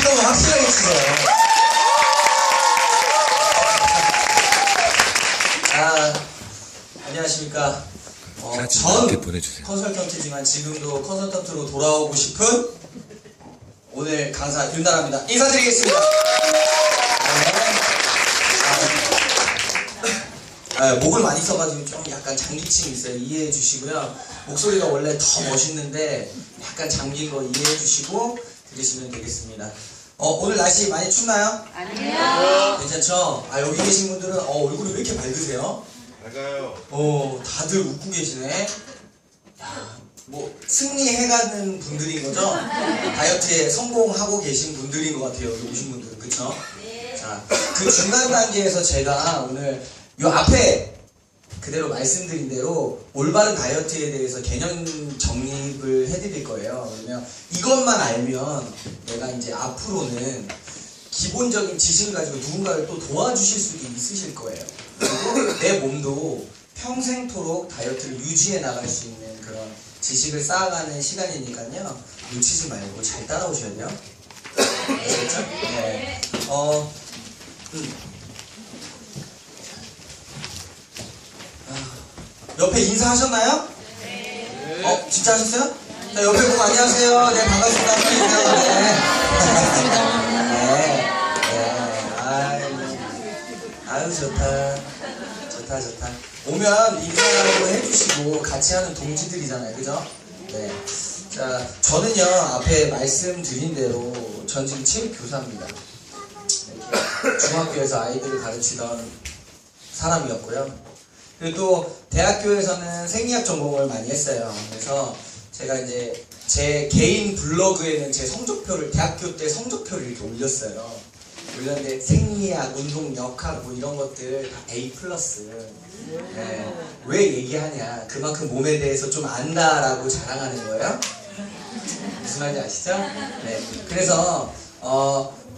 너무 확실하게 치세요. 안녕하십니까. 전 컨설턴트지만 지금도 컨설턴트로 돌아오고 싶은 오늘 강사 윤나라입니다. 인사드리겠습니다. 목을 많이 써가지고 좀 약간 장기침이 있어요. 이해해 주시고요. 목소리가 원래 더 멋있는데 약간 잠긴 거 이해해 주시고 들으시면 되겠습니다. 오늘 날씨 많이 춥나요? 아니요. 괜찮죠? 여기 계신 분들은 얼굴이 왜 이렇게 밝으세요? 밝아요. 다들 웃고 계시네. 야, 뭐 승리해가는 분들인 거죠? 다이어트에 성공하고 계신 분들인 것 같아요. 여기 오신 분들은. 그쵸? 네. 자, 그 중간 단계에서 제가 오늘 요 앞에 그대로 말씀드린 대로 올바른 다이어트에 대해서 개념 정립을 해드릴 거예요. 그러면 이것만 알면 내가 이제 앞으로는 기본적인 지식을 가지고 누군가를 또 도와주실 수도 있으실 거예요. 그리고 내 몸도 평생토록 다이어트를 유지해 나갈 수 있는 그런 지식을 쌓아가는 시간이니까요. 놓치지 말고 잘 따라오셔야 돼요. 아시겠죠? 네. 옆에 인사하셨나요? 네. 진짜 하셨어요? 자, 옆에 보고 안녕하세요. 네, 반갑습니다. 아유, 좋다. 좋다. 오면 인사하고 해주시고 같이 하는 동지들이잖아요. 그죠? 네. 자, 저는요, 앞에 말씀드린 대로 전 지금 체육교사입니다. 이렇게 중학교에서 아이들을 가르치던 사람이었고요. 그리고 또 대학교에서는 생리학 전공을 많이 했어요. 그래서 제가 이제 제 개인 블로그에는 제 성적표를 대학교 때 성적표를 이렇게 올렸어요. 올렸는데 생리학, 운동, 역학 뭐 이런 것들 다 A+. 네. 왜 얘기하냐? 그만큼 몸에 대해서 좀 안다라고 자랑하는 거예요. 무슨 말인지 아시죠? 네. 그래서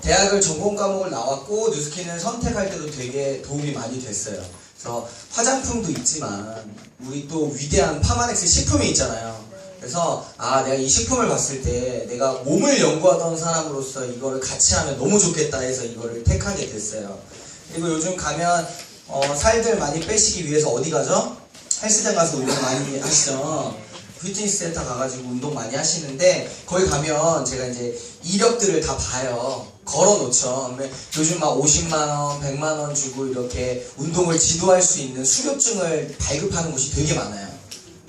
대학을 전공 과목을 나왔고 뉴스킨을 선택할 때도 되게 도움이 많이 됐어요. 그래서 화장품도 있지만 우리 또 위대한 파마넥스 식품이 있잖아요. 그래서 내가 이 식품을 봤을 때 내가 몸을 연구하던 사람으로서 이거를 같이 하면 너무 좋겠다 해서 이거를 택하게 됐어요. 그리고 요즘 가면 살들 많이 빼시기 위해서 어디 가죠? 헬스장 가서 운동 많이 하시죠. 피트니스 센터 가가지고 운동 많이 하시는데 거기 가면 제가 이제 이력들을 다 봐요. 걸어놓죠. 요즘 막 50만원, 100만원 주고 이렇게 운동을 지도할 수 있는 수료증을 발급하는 곳이 되게 많아요.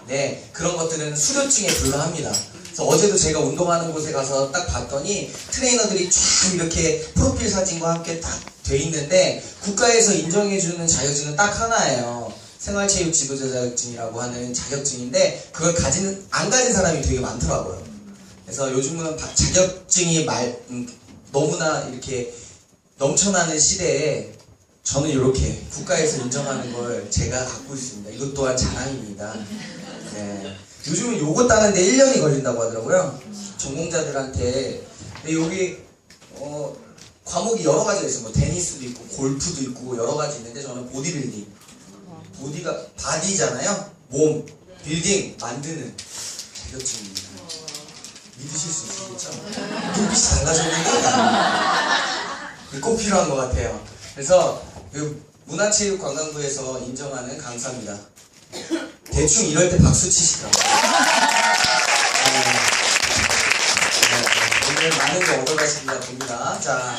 네, 그런 것들은 수료증에 불과합니다. 그래서 어제도 제가 운동하는 곳에 가서 딱 봤더니 트레이너들이 쫙 이렇게 프로필 사진과 함께 딱 돼 있는데 국가에서 인정해주는 자격증은 딱 하나예요. 생활체육 지도자 자격증이라고 하는 자격증인데 그걸 안 가진 사람이 되게 많더라고요. 그래서 요즘은 자격증이 너무나 이렇게 넘쳐나는 시대에 저는 이렇게 국가에서 인정하는 걸 제가 갖고 있습니다. 이것 또한 자랑입니다. 네. 요즘은 요거 따는데 1년이 걸린다고 하더라고요. 전공자들한테. 근데 여기 과목이 여러 가지가 있어요. 뭐 테니스도 있고 골프도 있고 여러 가지 있는데 저는 보디빌딩. 보디가 바디잖아요. 몸, 빌딩 만드는 자격증입니다. 믿으실 수 있겠죠? 눈빛이 달라졌는데 꼭 필요한 것 같아요. 그래서 문화체육관광부에서 인정하는 강사입니다. 대충 이럴 때 박수 치시더라고요. 오늘 많은 거 얻어가시리라 봅니다. 자,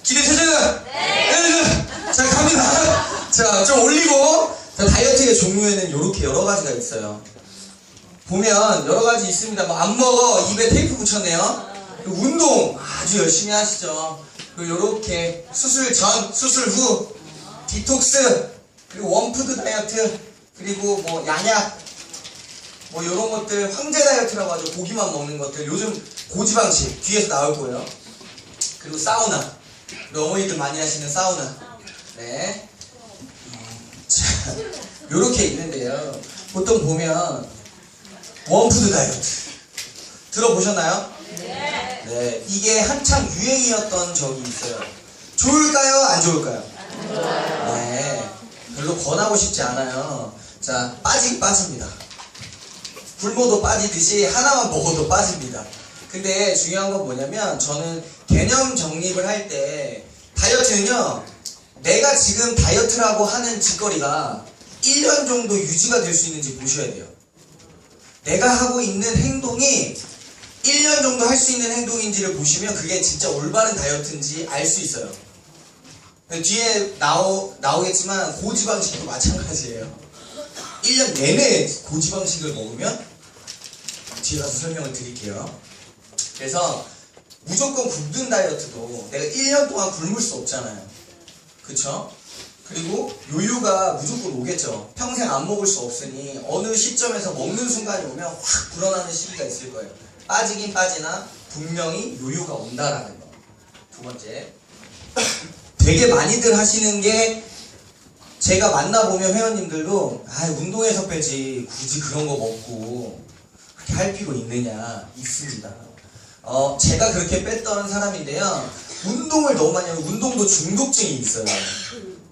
기대되세요? 네. 자, 갑니다. 자, 좀 올리고. 자, 다이어트의 종류에는 이렇게 여러 가지가 있어요. 보면 여러 가지 있습니다. 뭐 안 먹어, 입에 테이프 붙였네요. 그리고 운동 아주 열심히 하시죠. 그리고 요렇게 수술 전, 수술 후, 디톡스, 그리고 원푸드 다이어트, 그리고 뭐 양약, 뭐 요런 것들 황제 다이어트라고 하죠. 고기만 먹는 것들. 요즘 고지방식 뒤에서 나올 거예요. 그리고 사우나. 우리 어머니들 많이 하시는 사우나. 네. 자, 요렇게 있는데요. 보통 보면 원푸드 다이어트 들어보셨나요? 네. 네. 이게 한창 유행이었던 적이 있어요. 좋을까요? 안 좋을까요? 안 좋아요. 네. 별로 권하고 싶지 않아요. 자, 빠지긴 빠집니다. 굶어도 빠지듯이 하나만 먹어도 빠집니다. 근데 중요한 건 뭐냐면 저는 개념 정립을 할 때 다이어트는요, 내가 지금 다이어트라고 하는 짓거리가 1년 정도 유지가 될 수 있는지 보셔야 돼요. 내가 하고 있는 행동이 1년 정도 할 수 있는 행동인지를 보시면 그게 진짜 올바른 다이어트인지 알 수 있어요. 뒤에 나오겠지만 고지방식도 마찬가지예요. 1년 내내 고지방식을 먹으면 뒤에 가서 설명을 드릴게요. 그래서 무조건 굶는 다이어트도 내가 1년 동안 굶을 수 없잖아요. 그쵸? 그리고 요요가 무조건 오겠죠. 평생 안 먹을 수 없으니 어느 시점에서 먹는 순간이 오면 확 불어나는 시기가 있을 거예요. 빠지긴 빠지나 분명히 요요가 온다라는 거. 두 번째, 되게 많이들 하시는 게, 제가 만나보면 회원님들도 운동해서 빼지 굳이 그런 거 먹고 그렇게 할 필요 있느냐, 있습니다. 제가 그렇게 뺐던 사람인데요, 운동을 너무 많이 하면 운동도 중독증이 있어요.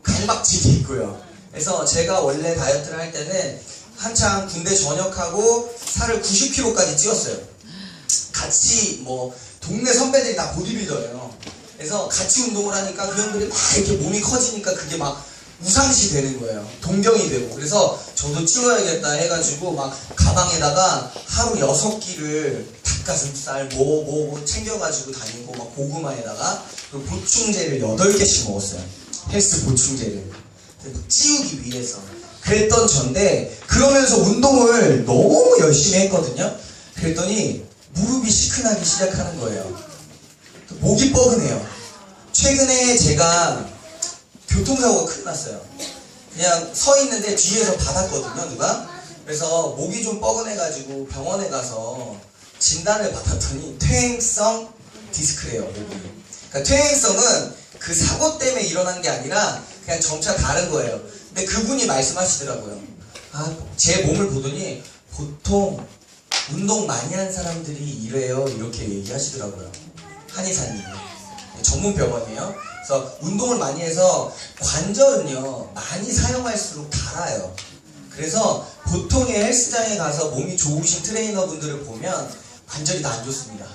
강박증이 있고요. 그래서 제가 원래 다이어트를 할 때는 한창 군대 전역하고 살을 90kg까지 찌웠어요. 같이 동네 선배들이 다 보디빌더예요. 그래서 같이 운동을 하니까 그 형들이 막 이렇게 몸이 커지니까 그게 막 우상시 되는 거예요. 동경이 되고. 그래서 저도 찌워야겠다 해가지고 막 가방에다가 하루 6끼를 닭가슴살 뭐 챙겨가지고 다니고, 막 고구마에다가 그리고 보충제를 8개씩 먹었어요. 헬스 보충제를 찌우기 위해서. 그랬던 전데, 그러면서 운동을 너무 열심히 했거든요. 그랬더니 무릎이 시큰하기 시작하는 거예요. 목이 뻐근해요. 최근에 제가 교통사고가 크게 났어요. 그냥 서 있는데 뒤에서 받았거든요, 누가. 그래서 목이 좀 뻐근해가지고 병원에 가서 진단을 받았더니 퇴행성 디스크래요, 목이. 그러니까 퇴행성은 그 사고 때문에 일어난 게 아니라 그냥 점차 다른 거예요. 근데 그분이 말씀하시더라고요. 제 몸을 보더니 보통 운동 많이 한 사람들이 이래요, 이렇게 얘기하시더라고요. 한의사님이. 전문 병원이에요. 그래서 운동을 많이 해서 관절은요, 많이 사용할수록 닳아요. 그래서 보통의 헬스장에 가서 몸이 좋으신 트레이너분들을 보면 관절이 다 안 좋습니다.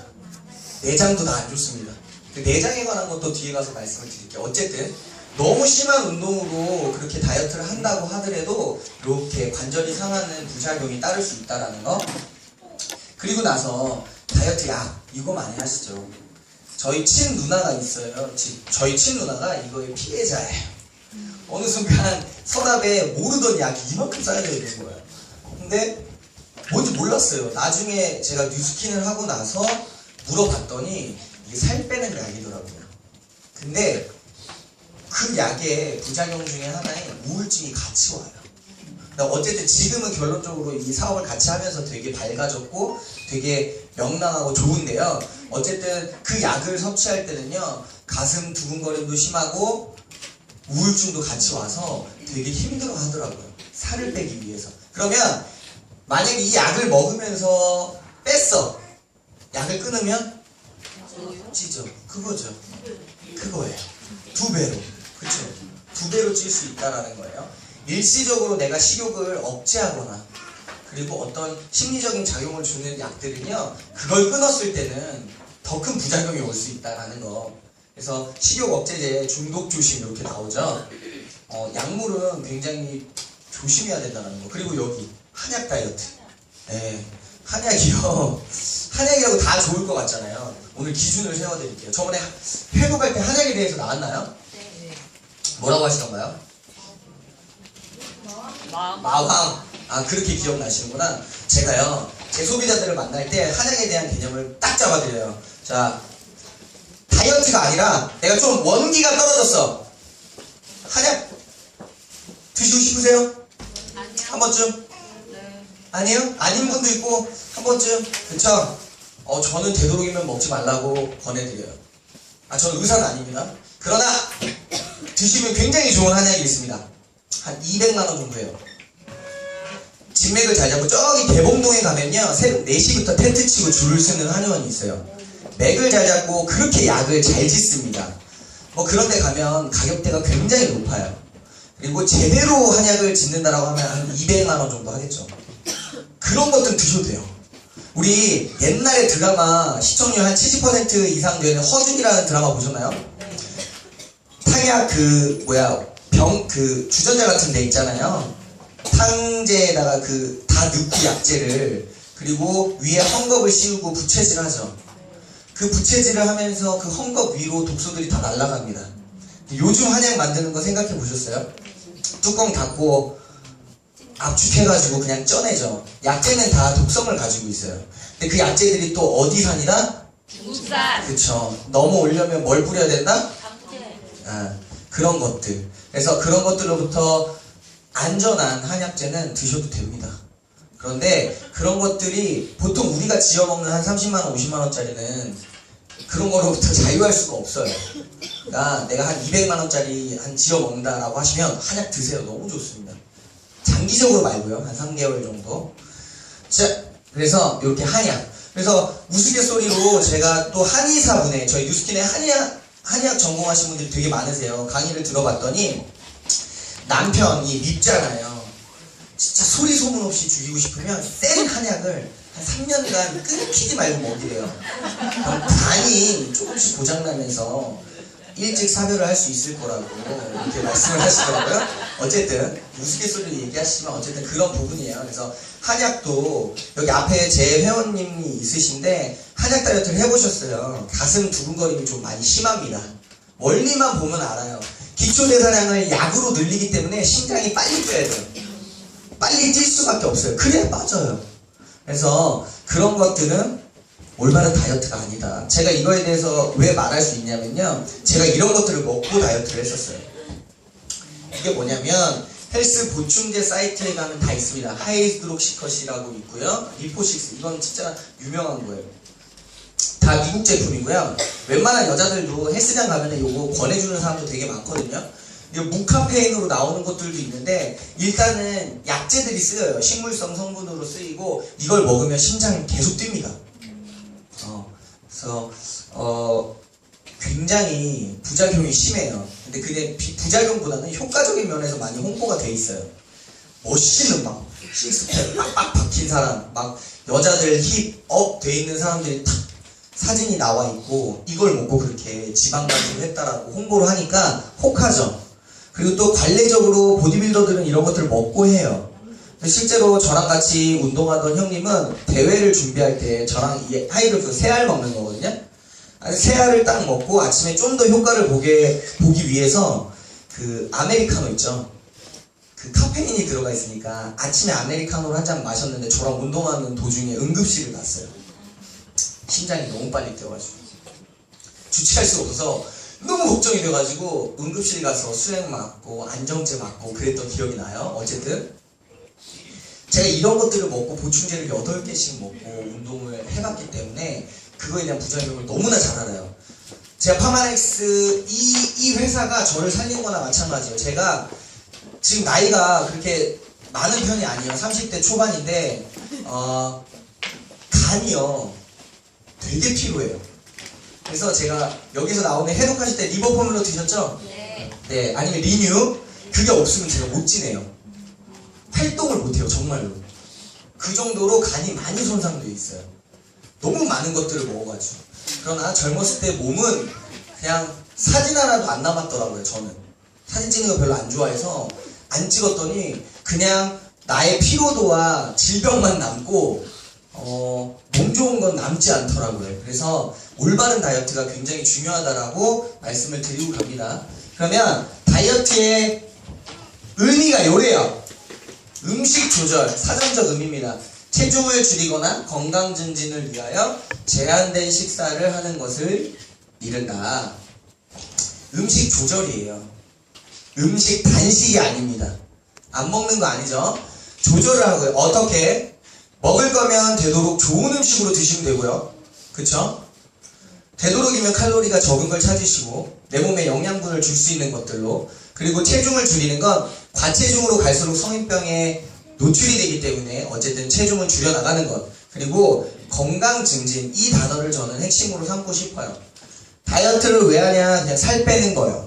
내장도 다 안 좋습니다. 그 내장에 관한 것도 뒤에 가서 말씀을 드릴게요. 어쨌든 너무 심한 운동으로 그렇게 다이어트를 한다고 하더라도 이렇게 관절이 상하는 부작용이 따를 수 있다는 거. 그리고 나서 다이어트 약 이거 많이 하시죠. 저희 친 누나가 있어요. 저희 친 누나가 이거의 피해자예요. 어느 순간 서랍에 모르던 약이 이만큼 쌓여져 있는 거예요. 근데 뭔지 몰랐어요. 나중에 제가 뉴스킨을 하고 나서 물어봤더니 이게 살 빼는 약이더라고요. 근데 그 약의 부작용 중에 하나에 우울증이 같이 와요. 어쨌든 지금은 결론적으로 이 사업을 같이 하면서 되게 밝아졌고 되게 명랑하고 좋은데요. 어쨌든 그 약을 섭취할 때는요, 가슴 두근거림도 심하고 우울증도 같이 와서 되게 힘들어 하더라고요. 살을 빼기 위해서. 그러면 만약에 이 약을 먹으면서 뺐어. 약을 끊으면 찌죠. 그거죠. 그거예요. 2배로. 그쵸? 2배로 찔 수 있다라는 거예요. 일시적으로 내가 식욕을 억제하거나 그리고 어떤 심리적인 작용을 주는 약들은요, 그걸 끊었을 때는 더 큰 부작용이 올 수 있다라는 거. 그래서 식욕 억제제 중독 조심 이렇게 나오죠. 약물은 굉장히 조심해야 된다는 거. 그리고 여기 한약 다이어트. 네, 한약이요. 한약이라고 다 좋을 것 같잖아요. 오늘 기준을 세워드릴게요. 저번에 회복할 때 한약에 대해서 나왔나요? 네. 뭐라고 하시던가요? 마왕. 그렇게 기억나시는구나. 제가요, 제 소비자들을 만날 때 한약에 대한 개념을 딱 잡아드려요. 자, 다이어트가 아니라 내가 좀 원기가 떨어졌어. 한약 드시고 싶으세요? 아니요. 한 번쯤? 네. 아니에요? 아닌 분도 있고 한 번쯤? 그쵸? 저는 되도록이면 먹지 말라고 권해드려요. 저는 의사는 아닙니다. 그러나 드시면 굉장히 좋은 한약이 있습니다. 한 200만원 정도 해요. 진맥을 잘 잡고 저기 개봉동에 가면요, 새벽 4시부터 텐트 치고 줄을 서는 한의원이 있어요. 맥을 잘 잡고 그렇게 약을 잘 짓습니다. 그런 데 가면 가격대가 굉장히 높아요. 그리고 제대로 한약을 짓는다라고 하면 한 200만원 정도 하겠죠. 그런 것들은 드셔도 돼요. 우리 옛날에 드라마 시청률 한 70% 이상 되는 허준이라는 드라마 보셨나요? 탕약 주전자 같은 데 있잖아요. 탕제에다가 다 넣고 약재를, 그리고 위에 헝겊을 씌우고 부채질을 하죠. 그 부채질을 하면서 그 헝겊 위로 독소들이 다 날아갑니다. 요즘 한약 만드는 거 생각해 보셨어요? 뚜껑 닫고 압축해가지고 그냥 쪄내죠. 약재는 다 독성을 가지고 있어요. 근데 그 약재들이 또 어디 산이다? 중국산. 그쵸. 넘어오려면 뭘 뿌려야 된다? 감태. 그런 것들. 그래서 그런 것들로부터 안전한 한약재는 드셔도 됩니다. 그런데 그런 것들이 보통 우리가 지어먹는 한 30만원, 50만원짜리는 그런 거로부터 자유할 수가 없어요. 그러니까 내가 한 200만원짜리 한 지어먹는다라고 하시면 한약 드세요. 너무 좋습니다. 장기적으로 말고요. 한 3개월 정도. 자, 그래서 이렇게 한약. 그래서 우스갯소리로 제가 또 한의사분의, 저희 뉴스킨에 한의학 전공하신 분들이 되게 많으세요. 강의를 들어봤더니 남편이 밉잖아요. 진짜 소리 소문 없이 죽이고 싶으면 센 한약을 한 3년간 끊기지 말고 먹이래요. 그럼 간이 조금씩 고장나면서 일찍 사별을 할 수 있을 거라고 이렇게 말씀을 하시더라고요. 어쨌든 우스갯소리를 얘기하시지만 어쨌든 그런 부분이에요. 그래서 한약도 여기 앞에 제 회원님이 있으신데 한약 다이어트를 해보셨어요. 가슴 두근거림이 좀 많이 심합니다. 멀리만 보면 알아요. 기초대사량을 약으로 늘리기 때문에 심장이 빨리 뛰어야 돼요. 빨리 뛸 수밖에 없어요. 그래야 빠져요. 그래서 그런 것들은 올바른 다이어트가 아니다. 제가 이거에 대해서 왜 말할 수 있냐면요, 제가 이런 것들을 먹고 다이어트를 했었어요. 이게 뭐냐면 헬스 보충제 사이트에 가면 다 있습니다. 하이드록시컷이라고 있고요, 리포식스, 이건 진짜 유명한 거예요. 다 미국 제품이고요. 웬만한 여자들도 헬스장 가면 이거 권해주는 사람도 되게 많거든요. 이거 무카페인으로 나오는 것들도 있는데 일단은 약재들이 쓰여요. 식물성 성분으로 쓰이고 이걸 먹으면 심장이 계속 뜁니다. 그래서 굉장히 부작용이 심해요. 근데 그게 부작용보다는 효과적인 면에서 많이 홍보가 돼 있어요. 멋있는 막 식스팩 빡빡 박힌 사람, 막 여자들 힙업 돼 있는 사람들이 탁 사진이 나와 있고 이걸 먹고 그렇게 지방 감소를 했다라고 홍보를 하니까 혹하죠. 그리고 또 관례적으로 보디빌더들은 이런 것들을 먹고 해요. 실제로 저랑 같이 운동하던 형님은 대회를 준비할 때 저랑 하이드로크 새알 먹는 거거든요. 새알을 딱 먹고 아침에 좀 더 효과를 보기 위해서 그 아메리카노 있죠. 그 카페인이 들어가 있으니까 아침에 아메리카노를 한 잔 마셨는데 저랑 운동하는 도중에 응급실을 갔어요. 심장이 너무 빨리 뛰어가지고 주체할 수가 없어서 너무 걱정이 돼가지고 응급실 가서 수액 맞고 안정제 맞고 그랬던 기억이 나요. 어쨌든 제가 이런 것들을 먹고 보충제를 8개씩 먹고 운동을 해봤기 때문에 그거에 대한 부작용을 너무나 잘 알아요. 제가 파마넥스 이 회사가 저를 살린 거나 마찬가지예요. 제가 지금 나이가 그렇게 많은 편이 아니에요. 30대 초반인데 간이요 되게 피로해요. 그래서 제가 여기서 나오는 해독하실 때 리버 포뮬러 드셨죠? 네. 아니면 리뉴? 그게 없으면 제가 못 지내요. 활동을 못해요. 정말로. 그 정도로 간이 많이 손상되어 있어요. 너무 많은 것들을 먹어가지고. 그러나 젊었을 때 몸은 그냥 사진 하나도 안 남았더라고요. 저는 사진 찍는 거 별로 안 좋아해서 안 찍었더니 그냥 나의 피로도와 질병만 남고 몸 좋은 건 남지 않더라고요. 그래서 올바른 다이어트가 굉장히 중요하다라고 말씀을 드리고 갑니다. 그러면 다이어트의 의미가 요래요. 음식 조절, 사전적 의미입니다. 체중을 줄이거나 건강 증진을 위하여 제한된 식사를 하는 것을 이른다. 음식 조절이에요. 음식 단식이 아닙니다. 안 먹는 거 아니죠. 조절을 하고요. 어떻게? 먹을 거면 되도록 좋은 음식으로 드시면 되고요. 그쵸? 되도록이면 칼로리가 적은 걸 찾으시고 내 몸에 영양분을 줄 수 있는 것들로, 그리고 체중을 줄이는 건 과체중으로 갈수록 성인병에 노출이 되기 때문에 어쨌든 체중을 줄여나가는 것, 그리고 건강 증진, 이 단어를 저는 핵심으로 삼고 싶어요. 다이어트를 왜 하냐? 그냥 살 빼는 거요.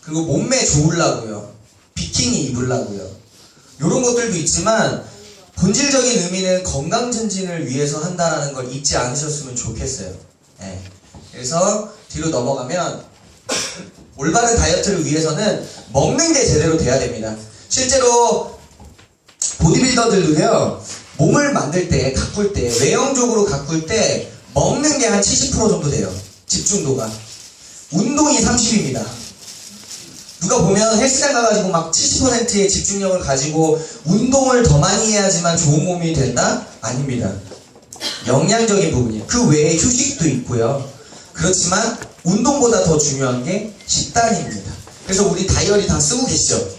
그리고 몸매 좋으려고요. 비키니 입으려고요. 이런 것들도 있지만 본질적인 의미는 건강 증진을 위해서 한다는 걸 잊지 않으셨으면 좋겠어요. 예. 그래서 뒤로 넘어가면 올바른 다이어트를 위해서는 먹는 게 제대로 돼야 됩니다. 실제로 보디빌더들도요, 몸을 만들 때, 가꿀 때, 외형적으로 가꿀 때 먹는 게 한 70% 정도 돼요. 집중도가. 운동이 30입니다. 누가 보면 헬스장 가가지고 막 70%의 집중력을 가지고 운동을 더 많이 해야지만 좋은 몸이 된다? 아닙니다. 영양적인 부분이에요. 그 외에 휴식도 있고요. 그렇지만 운동보다 더 중요한 게 식단입니다. 그래서 우리 다이어리 다 쓰고 계시죠?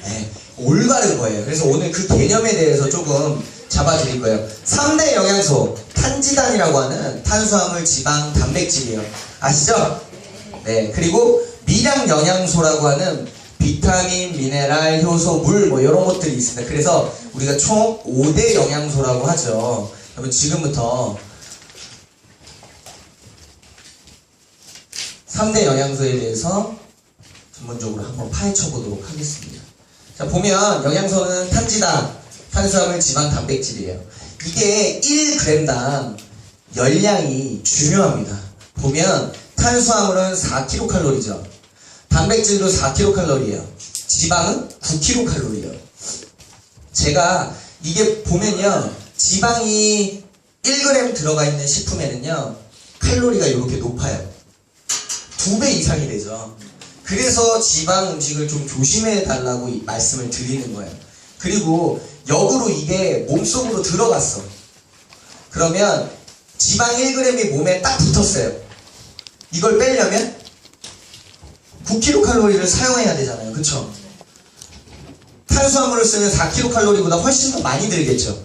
네, 올바른 거예요. 그래서 오늘 그 개념에 대해서 조금 잡아드릴 거예요. 3대 영양소, 탄지단이라고 하는 탄수화물, 지방, 단백질이에요. 아시죠? 네, 그리고 미량 영양소라고 하는 비타민, 미네랄, 효소, 물 뭐 이런 것들이 있습니다. 그래서 우리가 총 5대 영양소라고 하죠. 그러면 지금부터 3대 영양소에 대해서 전문적으로 한번 파헤쳐 보도록 하겠습니다. 자, 보면 영양소는 탄지단, 탄수화물, 지방, 단백질이에요. 이게 1g당 열량이 중요합니다. 보면 탄수화물은 4kcal죠. 단백질도 4kcal예요. 지방은 9kcal예요. 제가 이게 보면요, 지방이 1g 들어가 있는 식품에는요, 칼로리가 이렇게 높아요. 2배 이상이 되죠. 그래서 지방 음식을 좀 조심해 달라고 말씀을 드리는 거예요. 그리고 역으로 이게 몸속으로 들어갔어. 그러면 지방 1g이 몸에 딱 붙었어요. 이걸 빼려면 9kcal를 사용해야 되잖아요. 그쵸? 탄수화물을 쓰면 4kcal보다 훨씬 더 많이 들겠죠.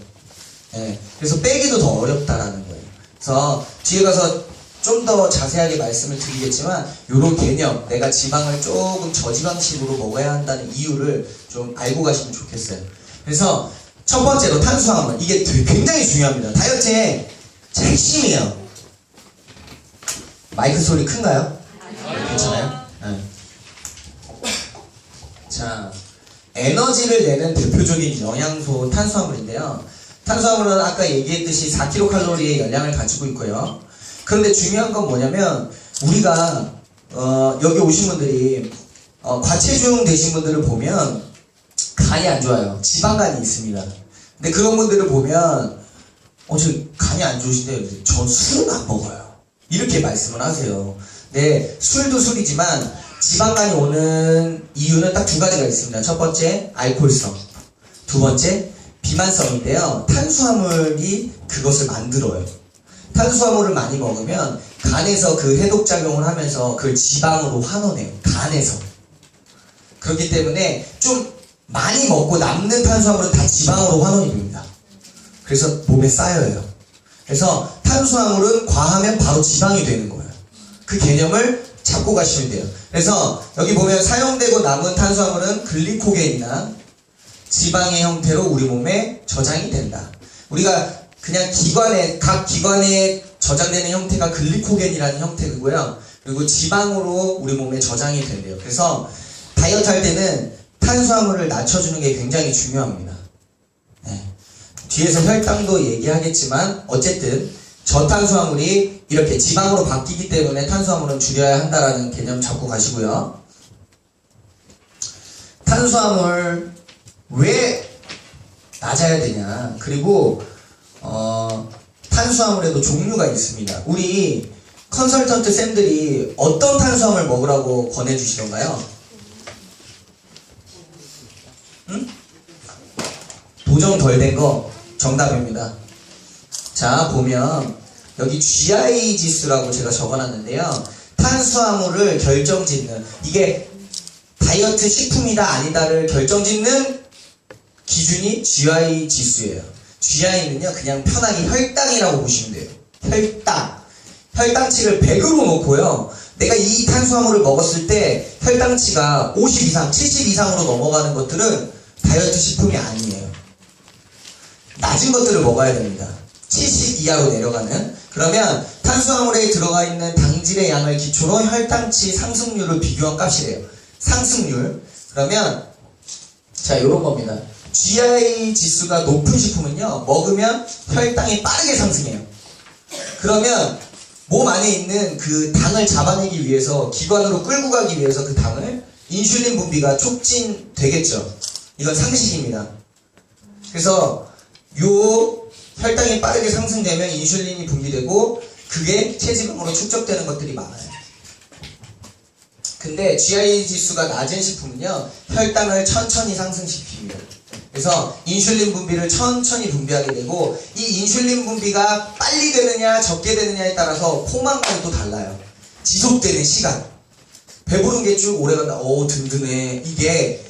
예, 그래서 빼기도 더 어렵다라는 거예요. 그래서 뒤에 가서 좀 더 자세하게 말씀을 드리겠지만, 요런 개념, 내가 지방을 조금 저지방식으로 먹어야 한다는 이유를 좀 알고 가시면 좋겠어요. 그래서 첫 번째로 탄수화물, 이게 굉장히 중요합니다. 다이어트의 핵심이에요. 마이크 소리 큰가요? 괜찮아요? 네. 자, 에너지를 내는 대표적인 영양소 탄수화물인데요. 탄수화물은 아까 얘기했듯이 4kcal의 열량을 가지고 있고요. 그런데 중요한 건 뭐냐면, 우리가 여기 오신 분들이 과체중 되신 분들을 보면 간이 안 좋아요. 지방간이 있습니다. 근데 그런 분들을 보면 저 간이 안 좋으신데 전 술은 안 먹어요. 이렇게 말씀을 하세요. 네, 술도 술이지만 지방간이 오는 이유는 딱 두 가지가 있습니다. 첫 번째, 알코올성. 두 번째, 비만성인데요. 탄수화물이 그것을 만들어요. 탄수화물을 많이 먹으면 간에서 그 해독작용을 하면서 그걸 지방으로 환원해요. 간에서. 그렇기 때문에 좀 많이 먹고 남는 탄수화물은 다 지방으로 환원이 됩니다. 그래서 몸에 쌓여요. 그래서 탄수화물은 과하면 바로 지방이 되는 거예요. 그 개념을 잡고 가시면 돼요. 그래서 여기 보면 사용되고 남은 탄수화물은 글리코겐이나 지방의 형태로 우리 몸에 저장이 된다. 우리가 그냥 각 기관에 저장되는 형태가 글리코겐이라는 형태고요. 그리고 지방으로 우리 몸에 저장이 된대요. 그래서 다이어트 할 때는 탄수화물을 낮춰주는 게 굉장히 중요합니다. 네. 뒤에서 혈당도 얘기하겠지만 어쨌든 저탄수화물이 이렇게 지방으로 바뀌기 때문에 탄수화물은 줄여야 한다라는 개념 잡고 가시고요. 탄수화물 왜 낮아야 되냐, 그리고 탄수화물에도 종류가 있습니다. 우리 컨설턴트 쌤들이 어떤 탄수화물 먹으라고 권해주시던가요? 응? 도정 덜 된 거 정답입니다. 자, 보면 여기 GI 지수라고 제가 적어놨는데요. 탄수화물을 결정짓는, 이게 다이어트 식품이다 아니다를 결정짓는 기준이 GI 지수예요. GI는요, 그냥 편하게 혈당이라고 보시면 돼요. 혈당치를 100으로 놓고요, 내가 이 탄수화물을 먹었을 때 혈당치가 50 이상, 70 이상으로 넘어가는 것들은 다이어트 식품이 아니에요. 낮은 것들을 먹어야 됩니다. 70 이하로 내려가는. 그러면 탄수화물에 들어가 있는 당질의 양을 기초로 혈당치 상승률을 비교한 값이래요. 상승률. 그러면 자, 요런 겁니다. GI 지수가 높은 식품은요, 먹으면 혈당이 빠르게 상승해요. 그러면 몸 안에 있는 그 당을 잡아내기 위해서, 기관으로 끌고 가기 위해서 그 당을 인슐린 분비가 촉진되겠죠. 이건 상식입니다. 그래서 요 혈당이 빠르게 상승되면 인슐린이 분비되고 그게 체지방으로 축적되는 것들이 많아요. 근데 GI 지수가 낮은 식품은요, 혈당을 천천히 상승시킵니다. 그래서 인슐린 분비를 천천히 분비하게 되고, 이 인슐린 분비가 빨리 되느냐 적게 되느냐에 따라서 포만감이 또 달라요. 지속되는 시간. 배부른 게 쭉 오래간다. 든든해. 이게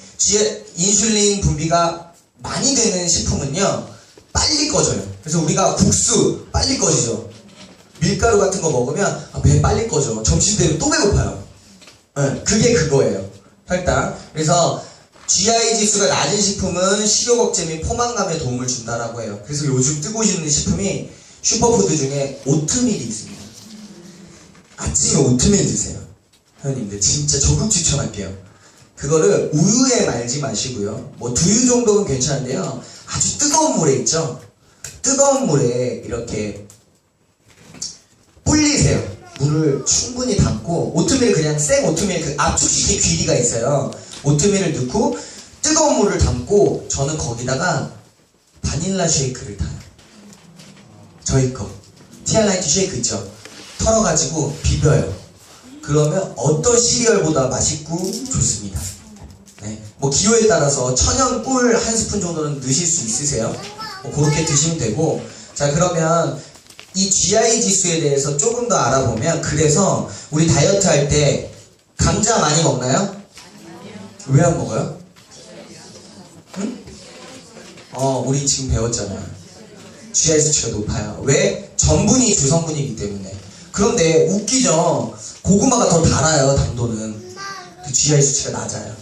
인슐린 분비가 많이 되는 식품은요, 빨리 꺼져요. 그래서 우리가 국수 빨리 꺼지죠. 밀가루 같은 거 먹으면 배 빨리 꺼져. 점심 되면 또 배고파요. 네, 그게 그거예요. 혈당. 그래서 GI 지수가 낮은 식품은 식욕 억제 및 포만감에 도움을 준다라고 해요. 그래서 요즘 뜨고 있는 식품이 슈퍼푸드 중에 오트밀이 있습니다. 아침에 오트밀 드세요. 회원님들 진짜 적극 추천할게요. 그거를 우유에 말지 마시고요. 뭐 두유 정도는 괜찮은데요. 아주 뜨거운 물에 있죠. 뜨거운 물에 이렇게 불리세요. 물을 충분히 담고, 오트밀을 그냥 생 오트밀 그 압축시킨 귀리가 있어요. 오트밀을 넣고 뜨거운 물을 담고, 저는 거기다가 바닐라 쉐이크를 타요. 저희 거 티알라이트 쉐이크 있죠. 털어가지고 비벼요. 그러면 어떤 시리얼보다 맛있고 좋습니다. 네. 뭐 기호에 따라서 천연 꿀 한 스푼 정도는 넣으실 수 있으세요. 뭐 그렇게 드시면 되고. 자, 그러면 이 GI 지수에 대해서 조금 더 알아보면, 그래서 우리 다이어트 할 때 감자 많이 먹나요? 왜 안 먹어요? 응? 우리 지금 배웠잖아요. GI 수치가 높아요. 왜? 전분이 주성분이기 때문에. 그런데 웃기죠? 고구마가 더 달아요, 당도는. GI 수치가 낮아요.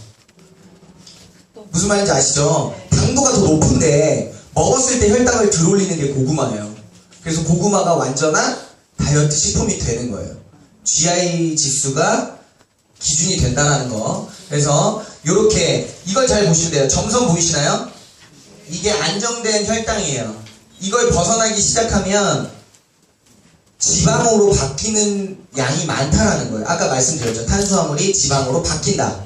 무슨 말인지 아시죠? 당도가 더 높은데 먹었을 때 혈당을 덜 올리는 게 고구마예요. 그래서 고구마가 완전한 다이어트 식품이 되는 거예요. GI 지수가 기준이 된다는 거. 그래서 요렇게 이걸 잘 보시면 돼요. 점선 보이시나요? 이게 안정된 혈당이에요. 이걸 벗어나기 시작하면 지방으로 바뀌는 양이 많다라는 거예요. 아까 말씀드렸죠. 탄수화물이 지방으로 바뀐다.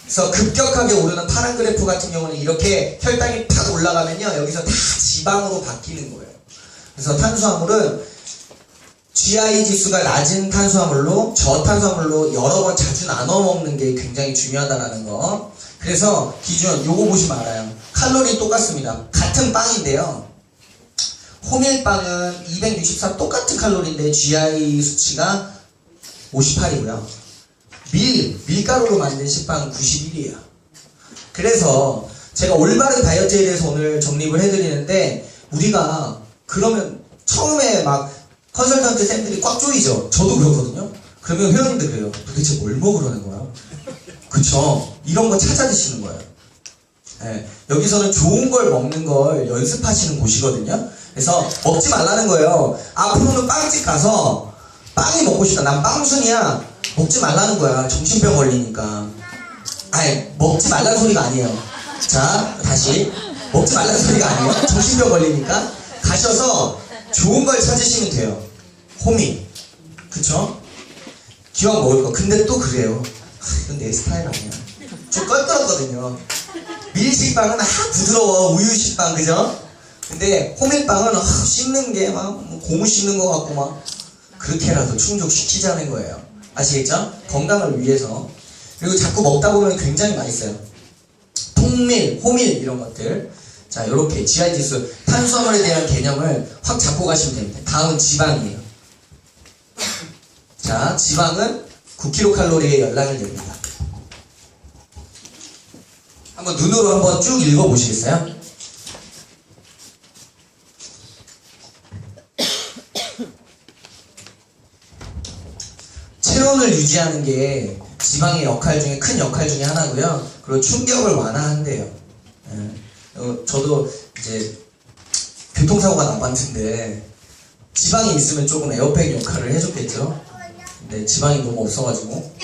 그래서 급격하게 오르는 파란 그래프 같은 경우는 이렇게 혈당이 팍 올라가면요, 여기서 다 지방으로 바뀌는 거예요. 그래서 탄수화물은 GI 지수가 낮은 탄수화물로, 저탄수화물로 여러 번 자주 나눠 먹는 게 굉장히 중요하다는 거. 그래서 기준 요거 보시면 알아요. 칼로리 똑같습니다. 같은 빵인데요, 호밀빵은 264 똑같은 칼로리인데 GI 수치가 58이고요. 밀가루로 만든 식빵은 91이에요. 그래서 제가 올바른 다이어트에 대해서 오늘 정립을 해드리는데, 우리가 그러면 처음에 막 컨설턴트 쌤들이 꽉 조이죠. 저도 그러거든요. 그러면 회원님들 그래요. 도대체 뭘 먹으라는 거야? 그쵸? 이런 거 찾아 드시는 거예요. 네, 여기서는 좋은 걸 먹는 걸 연습하시는 곳이거든요. 그래서 먹지 말라는 거예요. 앞으로는 빵집 가서 빵이 먹고 싶다. 난 빵순이야. 먹지 말라는 거야. 정신병 걸리니까. 아니, 먹지 말라는 소리가 아니에요. 자, 다시. 먹지 말라는 소리가 아니에요. 정신병 걸리니까. 가셔서 좋은 걸 찾으시면 돼요. 호밀. 그쵸? 기왕 먹을 거. 근데 또 그래요. 이건 내 스타일 아니야. 좀 껄끄럽거든요. 밀식빵은 부드러워. 우유식빵, 그죠? 근데 호밀빵은 씹는 게 막 고무 씹는 것 같고 막 그렇게라도 충족시키자는 거예요. 아시겠죠? 건강을 위해서. 그리고 자꾸 먹다 보면 굉장히 맛있어요. 통밀, 호밀 이런 것들. 자, 요렇게 GI 지수, 탄수화물에 대한 개념을 확 잡고 가시면 됩니다. 다음은 지방이에요. 자, 지방은 9kcal에 열량을 냅니다. 한번 눈으로 한번 쭉 읽어보시겠어요? 체온을 유지하는 게 지방의 역할 중에 큰 역할 중에 하나고요. 그리고 충격을 완화한대요. 저도 이제 교통사고가 나봤는데 지방이 있으면 조금 에어백 역할을 해줬겠죠. 근데 지방이 너무 없어가지고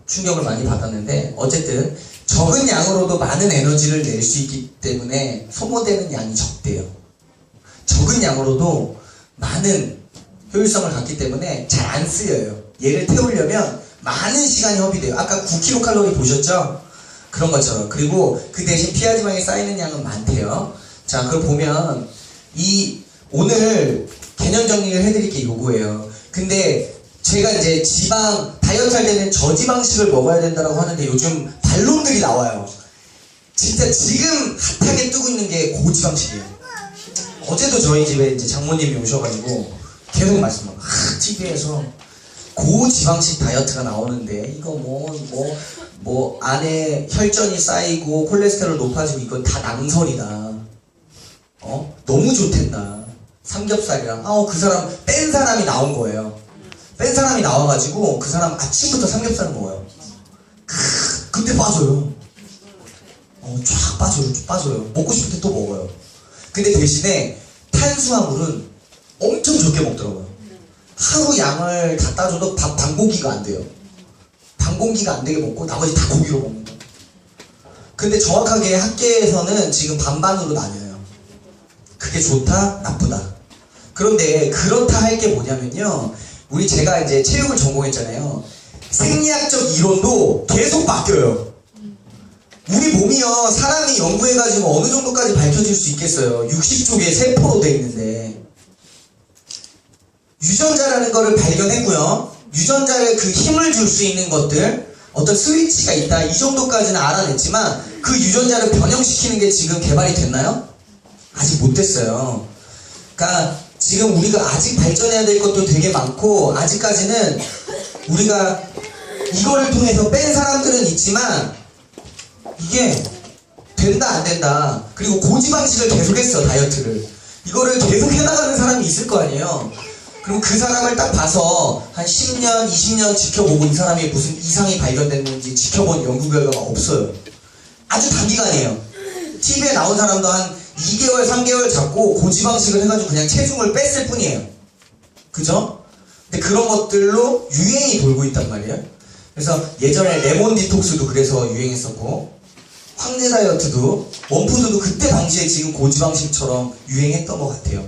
충격을 많이 받았는데, 어쨌든 적은 양으로도 많은 에너지를 낼 수 있기 때문에 소모되는 양이 적대요. 적은 양으로도 많은 효율성을 갖기 때문에 잘 안 쓰여요. 얘를 태우려면 많은 시간이 허비돼요. 아까 9kcal 보셨죠? 그런 것처럼. 그리고 그 대신 피하지방에 쌓이는 양은 많대요. 자, 그걸 보면 오늘 개념 정리를 해드릴 게 요거예요. 근데 제가 이제 지방 다이어트 할 때는 저지방식을 먹어야 된다고 하는데 요즘 반론들이 나와요. 진짜 지금 핫하게 뜨고 있는 게 고지방식이에요. 어제도 저희 집에 이제 장모님이 오셔가지고 계속 말씀하고 TV에서 고지방식 다이어트가 나오는데 이거 뭐 안에 혈전이 쌓이고 콜레스테롤 높아지고 이거 다 낭설이다. 너무 좋댔나. 삼겹살이랑 그 사람 뺀 사람이 나온 거예요. 뺀 사람이 나와가지고 그 사람 아침부터 삼겹살을 먹어요. 근데 빠져요. 쫙 빠져요. 먹고 싶을 때 또 먹어요. 근데 대신에 탄수화물은 엄청 적게 먹더라고요. 하루 양을 다 따져도 밥 반 공기가 안 돼요. 반 공기가 안 되게 먹고 나머지 다 고기로 먹는다. 근데 정확하게 학계에서는 지금 반반으로 나뉘어요. 그게 좋다, 나쁘다. 그런데 그렇다 할 게 뭐냐면요. 제가 이제 체육을 전공했잖아요. 생리학적 이론도 계속 바뀌어요. 우리 몸이요, 사람이 연구해가지고 어느 정도까지 밝혀질 수 있겠어요. 60쪽의 세포로 돼 있는데. 유전자라는 거를 발견했고요. 유전자를 그 힘을 줄 수 있는 것들, 어떤 스위치가 있다, 이 정도까지는 알아냈지만 그 유전자를 변형시키는 게 지금 개발이 됐나요? 아직 못 됐어요. 그러니까 지금 우리가 아직 발전해야 될 것도 되게 많고, 아직까지는 우리가 이거를 통해서 뺀 사람들은 있지만 이게 된다 안 된다. 그리고 고지방식을 계속했어, 다이어트를. 이거를 계속 해나가는 사람이 있을 거 아니에요. 그럼 그 사람을 딱 봐서 한 10년, 20년 지켜보고 이 사람이 무슨 이상이 발견됐는지 지켜본 연구 결과가 없어요. 아주 단기간이에요. TV에 나온 사람도 한 2개월, 3개월 잡고 고지방식을 해가지고 그냥 체중을 뺐을 뿐이에요. 그죠? 근데 그런 것들로 유행이 돌고 있단 말이에요. 그래서 예전에 레몬 디톡스도 그래서 유행했었고, 황제 다이어트도, 원푸드도 그때 당시에 지금 고지방식처럼 유행했던 것 같아요.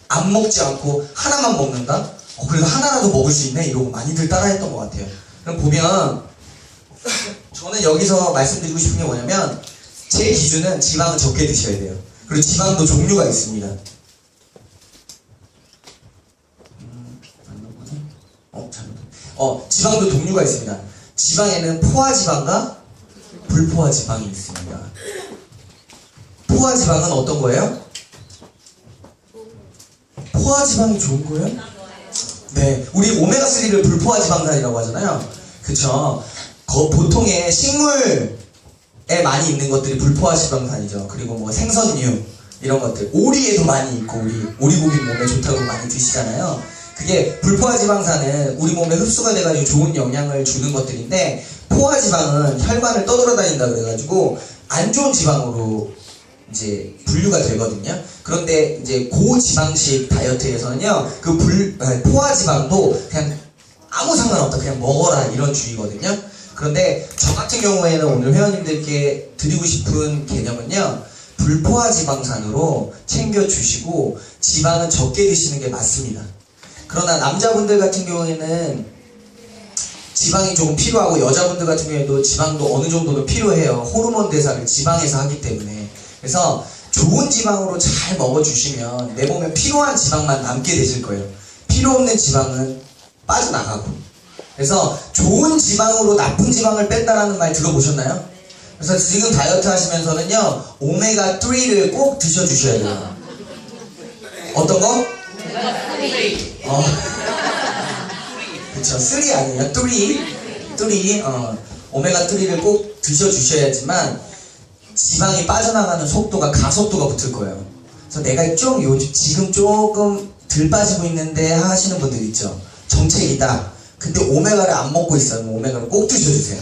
안 먹지 않고 하나만 먹는다? 그래도 하나라도 먹을 수 있네? 이러고 많이들 따라했던 것 같아요. 그럼 보면 저는 여기서 말씀드리고 싶은 게 뭐냐면, 제 기준은 지방은 적게 드셔야 돼요. 그리고 지방도 종류가 있습니다. 지방도 종류가 있습니다. 지방에는 포화지방과 불포화지방이 있습니다. 포화지방은 어떤 거예요? 포화지방이 좋은 거예요? 네, 우리 오메가3를 불포화지방산이라고 하잖아요. 그쵸? 보통의 식물에 많이 있는 것들이 불포화지방산이죠. 그리고 뭐 생선류 이런 것들, 오리에도 많이 있고, 오리고기 몸에 좋다고 많이 드시잖아요. 그게 불포화지방산은 우리 몸에 흡수가 돼가지고 좋은 영향을 주는 것들인데, 포화지방은 혈관을 떠돌아다닌다 그래가지고 안 좋은 지방으로 이제 분류가 되거든요. 그런데 이제 고지방식 다이어트에서는요, 포화지방도 그냥 아무 상관없다, 그냥 먹어라, 이런 주의거든요. 그런데 저 같은 경우에는 오늘 회원님들께 드리고 싶은 개념은요, 불포화지방산으로 챙겨주시고 지방은 적게 드시는 게 맞습니다. 그러나 남자분들 같은 경우에는 지방이 조금 필요하고, 여자분들 같은 경우에도 지방도 어느 정도는 필요해요. 호르몬 대사를 지방에서 하기 때문에. 그래서 좋은 지방으로 잘 먹어주시면 내 몸에 필요한 지방만 남게 되실 거예요. 필요 없는 지방은 빠져나가고. 그래서 좋은 지방으로 나쁜 지방을 뺀다라는 말 들어보셨나요? 그래서 지금 다이어트 하시면서는요, 오메가3를 꼭 드셔주셔야 돼요. 어떤 거? 그쵸, 3 아니에요? 3. 오메가3를 꼭 드셔주셔야지만 지방이 빠져나가는 속도가 가속도가 붙을 거예요. 그래서 내가 지금 조금 덜 빠지고 있는데 하시는 분들 있죠. 정책이다. 근데 오메가를 안 먹고 있어요. 오메가를 꼭 드셔주세요.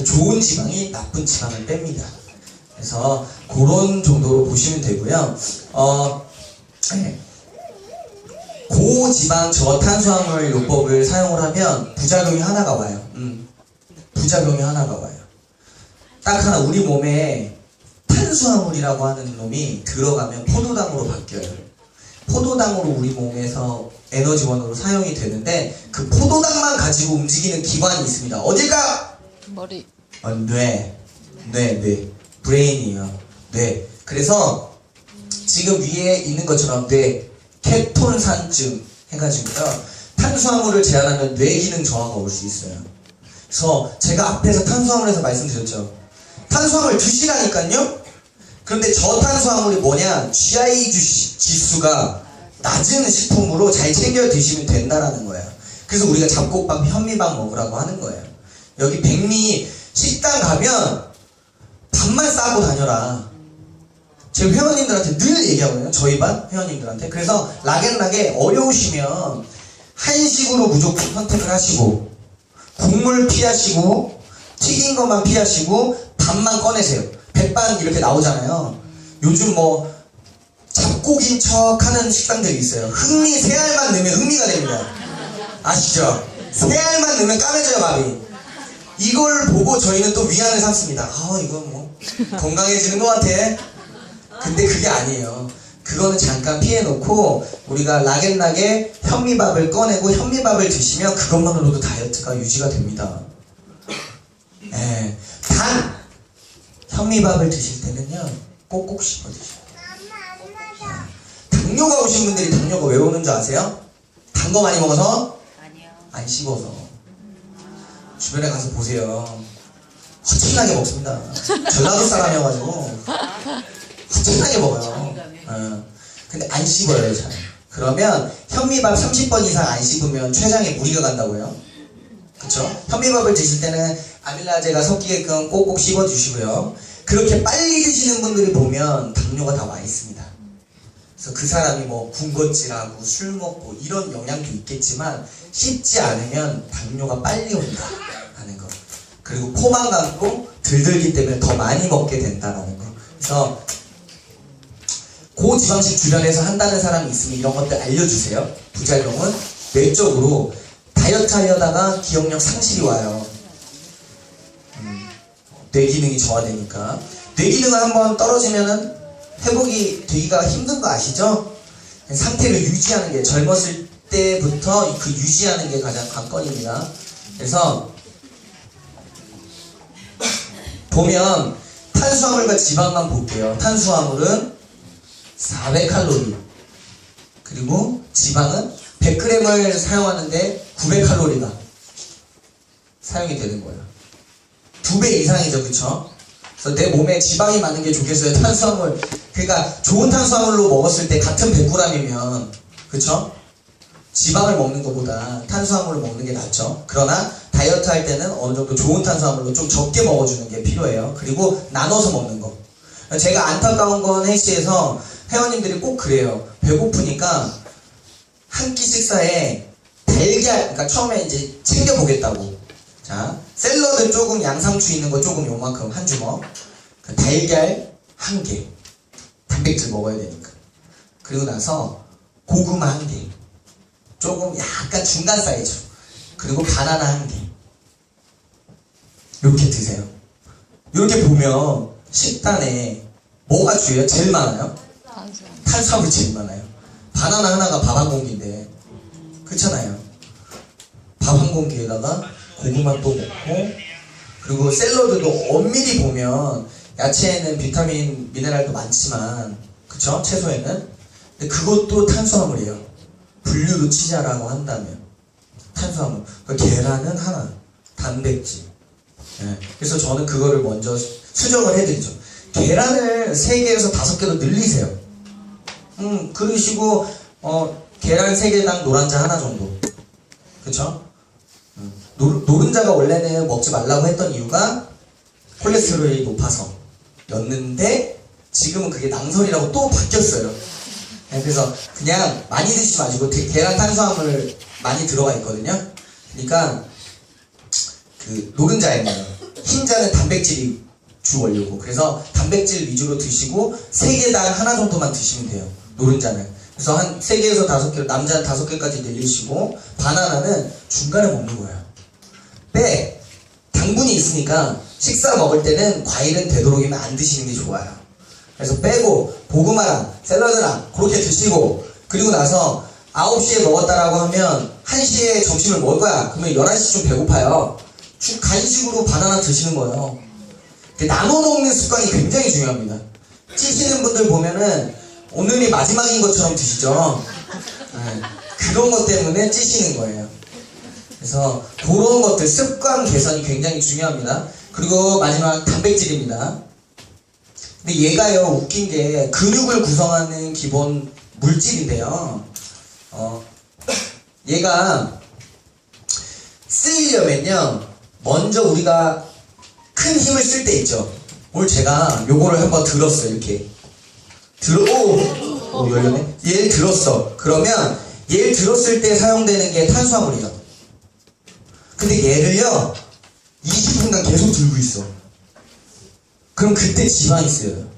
좋은 지방이 나쁜 지방을 뺍니다. 그래서 그런 정도로 보시면 되고요. 네. 고지방 저탄수화물 요법을 사용을 하면 부작용이 하나가 와요. 부작용이 하나가 와요. 딱 하나 우리 몸에 탄수화물이라고 하는 놈이 들어가면 포도당으로 바뀌어요. 포도당으로 우리 몸에서 에너지원으로 사용이 되는데 그 포도당만 가지고 움직이는 기관이 있습니다. 어딜까? 머리. 뇌. 브레인이에요. 뇌. 그래서 지금 위에 있는 것처럼 뇌 케톤산증 해가지고요. 탄수화물을 제한하면 뇌 기능 저하가 올 수 있어요. 그래서 제가 앞에서 탄수화물에서 말씀드렸죠. 탄수화물 드시라니까요. 그런데 저탄수화물이 뭐냐? GI 지수가 낮은 식품으로 잘 챙겨 드시면 된다라는 거예요. 그래서 우리가 잡곡밥, 현미밥 먹으라고 하는 거예요. 여기 백미 식당 가면 밥만 싸고 다녀라. 제 회원님들한테 늘 얘기하거든요. 저희 반 회원님들한테. 그래서 락앤락에 어려우시면 한식으로 무조건 선택을 하시고 국물 피하시고 튀긴 것만 피하시고 밥만 꺼내세요. 백반 이렇게 나오잖아요. 요즘 뭐 잡곡인 척 하는 식당들이 있어요. 흥미, 새알만 넣으면 흥미가 됩니다. 아시죠? 새알만 넣으면 까매져요, 밥이. 이걸 보고 저희는 또 위안을 삼습니다. 이거 뭐 건강해지는 것 같아. 근데 그게 아니에요. 그거는 잠깐 피해놓고 우리가 락앤락에 현미밥을 꺼내고 현미밥을 드시면 그것만으로도 다이어트가 유지가 됩니다. 단 현미밥을 드실 때는요 꼭꼭 씹어 드셔요. 당뇨가 오신 분들이 당뇨가 왜 오는 줄 아세요? 단 거 많이 먹어서? 아니요. 안 씹어서. 주변에 가서 보세요. 허청나게 먹습니다. 전라도 사람이어가지고 허청나게 먹어요. 근데 안 씹어요 잘. 그러면 현미밥 30번 이상 안 씹으면 췌장에 무리가 간다고요. 그쵸? 현미밥을 드실 때는 아밀라제가 섞이게끔 꼭꼭 씹어 주시고요. 그렇게 빨리 드시는 분들이 보면 당뇨가 다 와 있습니다. 그래서 그 사람이 뭐 군것질하고 술 먹고 이런 영향도 있겠지만 씹지 않으면 당뇨가 빨리 온다 하는 거. 그리고 코만 감고 들들기 때문에 더 많이 먹게 된다라는 거. 그래서 고지방식 주변에서 한다는 사람이 있으면 이런 것들 알려주세요. 부작용은 뇌적으로 다이어트 하려다가 기억력 상실이 와요. 뇌 기능이 저하되니까. 뇌 기능이 한번 떨어지면은 회복이 되기가 힘든 거 아시죠? 상태를 유지하는 게 젊었을 때부터 그 유지하는 게 가장 관건입니다. 그래서 보면 탄수화물과 지방만 볼게요. 탄수화물은 400칼로리 그리고 지방은 100g을 사용하는데 900칼로리가 사용이 되는 거예요. 2배 이상이죠, 그쵸? 그래서 내 몸에 지방이 많은 게 좋겠어요. 탄수화물, 그러니까 좋은 탄수화물로 먹었을 때 같은 100g이면 그쵸? 지방을 먹는 것보다 탄수화물을 먹는 게 낫죠. 그러나 다이어트 할 때는 어느 정도 좋은 탄수화물로 좀 적게 먹어주는 게 필요해요. 그리고 나눠서 먹는 거. 제가 안타까운 건 헬스에서 회원님들이 꼭 그래요. 배고프니까 한 끼 식사에 달걀, 그러니까 처음에 이제 챙겨보겠다고. 자, 샐러드 조금 양상추 있는 거 조금 요만큼 한 주먹. 달걀 한 개. 단백질 먹어야 되니까. 그리고 나서 고구마 한 개. 조금 약간 중간 사이즈. 그리고 바나나 한 개. 이렇게 드세요. 이렇게 보면 식단에 뭐가 주예요? 제일 많아요? 탄수화물이 제일 많아요. 바나나 하나가 밥 한 공기인데 그렇잖아요. 밥 한 공기에다가 고구마 또 먹고 그리고 샐러드도 엄밀히 보면 야채에는 비타민, 미네랄도 많지만 그쵸? 채소에는 근데 그것도 탄수화물이에요. 분류로 치자라고 한다면 탄수화물. 그러니까 계란은 하나, 단백질. 그래서 저는 그거를 먼저 수정을 해드리죠. 계란을 3개에서 5개로 늘리세요. 그러시고 계란 3개당 노른자 하나 정도. 그쵸? 노른자가 원래는 먹지 말라고 했던 이유가 콜레스테롤이 높아서 였는데 지금은 그게 낭설이라고 또 바뀌었어요. 그래서 그냥 많이 드시지 마시고 계란 탄수화물 많이 들어가 있거든요. 그러니까 그 노른자에는 흰자는 단백질이 주 원료고 그래서 단백질 위주로 드시고 3개당 하나 정도만 드시면 돼요. 노른자는. 그래서 한 3개에서 5개, 남자는 5개까지 늘리시고 바나나는 중간에 먹는 거예요. 당분이 있으니까 식사 먹을 때는 과일은 되도록이면 안 드시는 게 좋아요. 그래서 빼고 고구마랑 샐러드랑 그렇게 드시고, 그리고 나서 9시에 먹었다라고 하면 1시에 점심을 먹을 거야. 그러면 11시쯤 배고파요. 간식으로 바나나 드시는 거예요. 나눠 먹는 습관이 굉장히 중요합니다. 찌시는 분들 보면은 오늘이 마지막인 것처럼 드시죠. 네, 그런 것 때문에 찌시는 거예요. 그래서 그런 것들, 습관 개선이 굉장히 중요합니다. 그리고 마지막 단백질입니다. 근데 얘가요, 웃긴 게 근육을 구성하는 기본 물질인데요. 얘가 쓰이려면요, 먼저 우리가 큰 힘을 쓸 때 있죠. 오늘 제가 요거를 한번 들었어요. 이렇게 열렸네. 얘를 들었어. 그러면 얘를 들었을 때 사용되는 게 탄수화물이에요. 근데 얘를요 20분간 계속 들고 있어. 그럼 그때 지방이 쓰여요.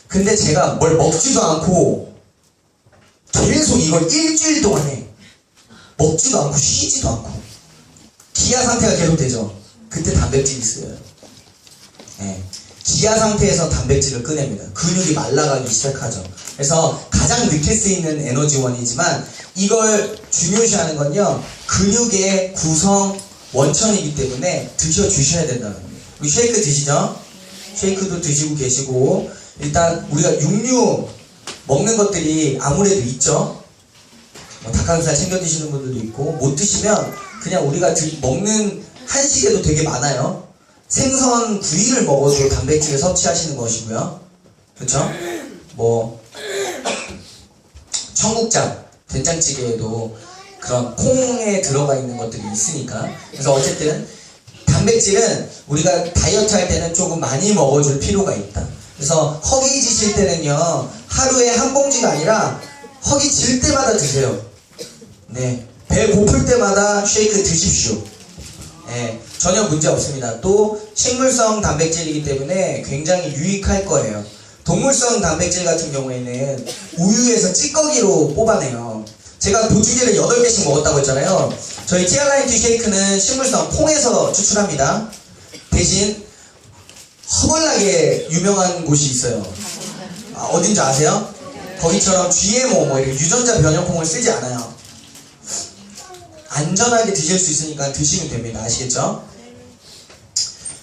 근데 제가 뭘 먹지도 않고 계속 이걸 일주일 동안 해. 먹지도 않고 쉬지도 않고 기아 상태가 계속 되죠. 그때 단백질이 쓰여요. 네. 기아 상태에서 단백질을 꺼냅니다. 근육이 말라가기 시작하죠. 그래서 가장 늦게 쓰이는 에너지원이지만 이걸 중요시하는 건요, 근육의 구성 원천이기 때문에 드셔주셔야 된다는 겁니다. 우리 쉐이크 드시죠? 쉐이크도 드시고 계시고, 일단 우리가 육류 먹는 것들이 아무래도 있죠. 뭐 닭가슴살 챙겨 드시는 분들도 있고, 못 드시면 그냥 우리가 먹는 한식에도 되게 많아요. 생선 구이를 먹어도 단백질을 섭취하시는 것이고요. 그렇죠? 뭐 청국장, 된장찌개에도 그런 콩에 들어가 있는 것들이 있으니까. 그래서 어쨌든 단백질은 우리가 다이어트 할 때는 조금 많이 먹어줄 필요가 있다. 그래서 허기지실 때는요, 하루에 한 봉지가 아니라 허기질 때마다 드세요. 네, 배 고플 때마다 쉐이크 드십시오. 네, 전혀 문제 없습니다. 또 식물성 단백질이기 때문에 굉장히 유익할 거예요. 동물성 단백질 같은 경우에는 우유에서 찌꺼기로 뽑아내요. 제가 보충제를 8개씩 먹었다고 했잖아요. 저희 티알라인티 쉐이크는 식물성 콩에서 추출합니다. 대신 허벌나게 유명한 곳이 있어요. 어딘지 아세요? 거기처럼 GMO 뭐 이렇게 유전자 변형 콩을 쓰지 않아요. 안전하게 드실 수 있으니까 드시면 됩니다. 아시겠죠?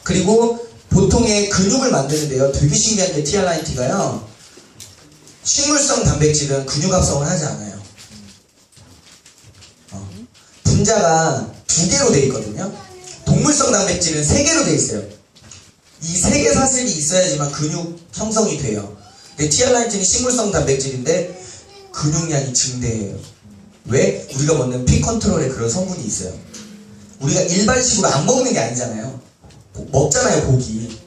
그리고 보통의 근육을 만드는데요, 되게 신기한 게 티알라인티가요, 식물성 단백질은 근육 합성을 하지 않아요. 분자가 2개로 되어 있거든요. 동물성 단백질은 3개로 되어 있어요. 이 3개 사슬이 있어야지만 근육 형성이 돼요. 근데 티알라인티는 식물성 단백질인데 근육량이 증대해요. 왜? 우리가 먹는 피 컨트롤에 그런 성분이 있어요. 우리가 일반식으로 안 먹는 게 아니잖아요. 먹잖아요. 고기,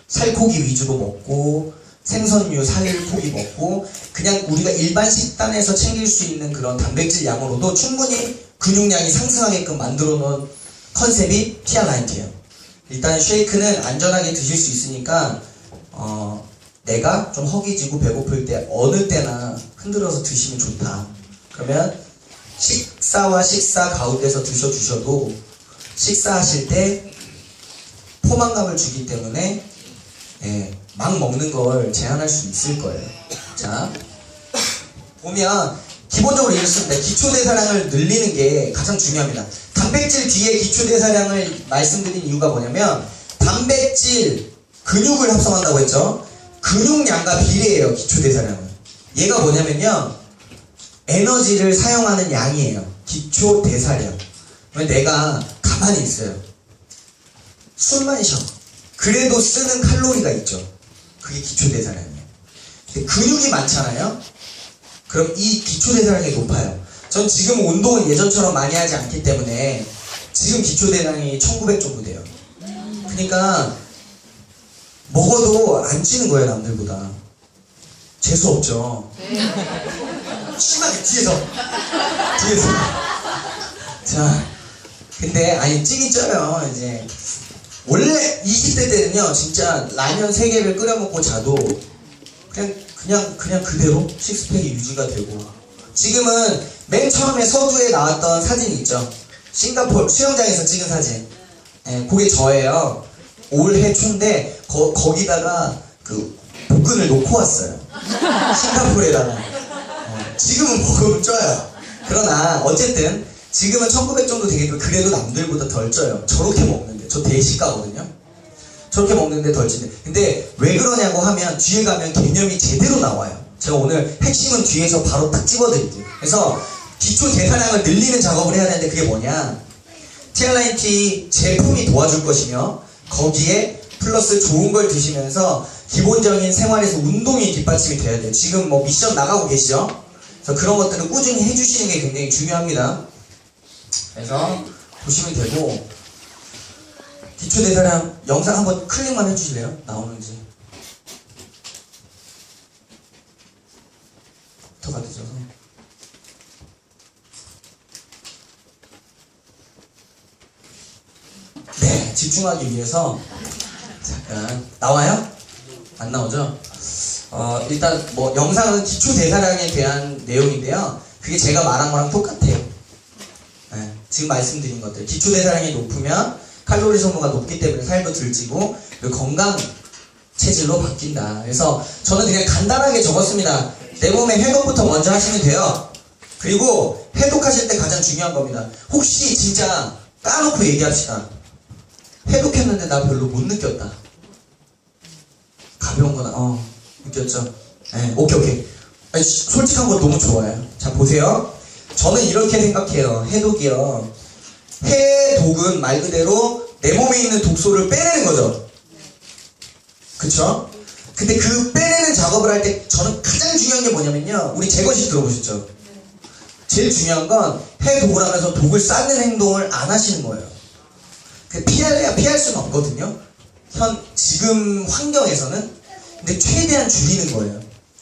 살코기 위주로 먹고 생선류, 살코기 먹고, 그냥 우리가 일반 식단에서 챙길 수 있는 그런 단백질 양으로도 충분히 근육량이 상승하게끔 만들어 놓은 컨셉이 티알라인티예요. 일단 쉐이크는 안전하게 드실 수 있으니까 내가 좀 허기지고 배고플 때 어느 때나 흔들어서 드시면 좋다. 그러면 식사와 식사 가운데서 드셔주셔도 식사하실 때 포만감을 주기 때문에 막 먹는 걸 제한할 수 있을 거예요. 자, 보면 기본적으로 이렇습니다. 기초대사량을 늘리는 게 가장 중요합니다. 단백질 뒤에 기초대사량을 말씀드린 이유가 뭐냐면, 단백질, 근육을 합성한다고 했죠. 근육량과 비례해요. 기초대사량은. 얘가 뭐냐면요, 에너지를 사용하는 양이에요. 기초대사량. 왜? 내가 가만히 있어요. 술만 쉬어. 그래도 쓰는 칼로리가 있죠. 그게 기초대사량이에요. 근데 근육이 많잖아요. 그럼 이 기초대사량이 높아요. 전 지금 운동을 예전처럼 많이 하지 않기 때문에 지금 기초대사량이 1900 정도 돼요. 그러니까 먹어도 안 찌는 거예요, 남들보다. 재수 없죠. 심하게 뒤에서. 자, 근데 아니 찌긴 쪄요. 이제 원래 20대 때는요, 진짜 라면 3개를 끓여 먹고 자도 그냥 그대로 식스팩이 유지가 되고, 지금은 맨 처음에 서두에 나왔던 사진 있죠. 싱가포르 수영장에서 찍은 사진. 예, 그게 저예요. 올해 초인데 거기다가 그 복근을 놓고 왔어요. 싱가포르에다가. 지금은 먹으면 쪄요. 그러나 어쨌든 지금은 1900 정도 되겠고 그래도 남들보다 덜 쪄요. 저렇게 먹는데. 저 대식가거든요. 저렇게 먹는데 덜 찌네. 근데 왜 그러냐고 하면 뒤에 가면 개념이 제대로 나와요. 제가 오늘 핵심은 뒤에서 바로 딱 집어드릴게요. 그래서 기초 대사량을 늘리는 작업을 해야 되는데 그게 뭐냐? TR90 제품이 도와줄 것이며 거기에 플러스 좋은 걸 드시면서 기본적인 생활에서 운동이 뒷받침이 돼야 돼요. 지금 뭐 미션 나가고 계시죠? 그래서 그런 것들을 꾸준히 해주시는 게 굉장히 중요합니다. 그래서 보시면 되고 기초 대사량 영상 한번 클릭만 해주실래요? 나오는지. 터가 늦어서. 네, 집중하기 위해서 잠깐 나와요? 안 나오죠? 일단 뭐 영상은 기초 대사량에 대한 내용인데요. 그게 제가 말한 거랑 똑같아요. 네, 지금 말씀드린 것들. 기초 대사량이 높으면 칼로리 소모가 높기 때문에 살도 덜 찌고 그리고 건강 체질로 바뀐다. 그래서 저는 그냥 간단하게 적었습니다. 내 몸의 해독부터 먼저 하시면 돼요. 그리고 해독하실 때 가장 중요한 겁니다. 혹시 진짜 까놓고 얘기합시다. 해독했는데 나 별로 못 느꼈다. 가벼운 거나 느꼈죠? 네, 오케이. 아니, 솔직한 거 너무 좋아요. 자 보세요. 저는 이렇게 생각해요. 해독이요. 해독은 말 그대로 내 몸에 있는 독소를 빼내는 거죠. 그쵸? 근데 그 빼내는 작업을 할 때 저는 가장 중요한 게 뭐냐면요. 우리 제거식 들어보셨죠? 제일 중요한 건 해독을 하면서 독을 쌓는 행동을 안 하시는 거예요. 피할래야 피할 수는 없거든요. 지금 환경에서는. 근데 최대한 줄이는 거예요.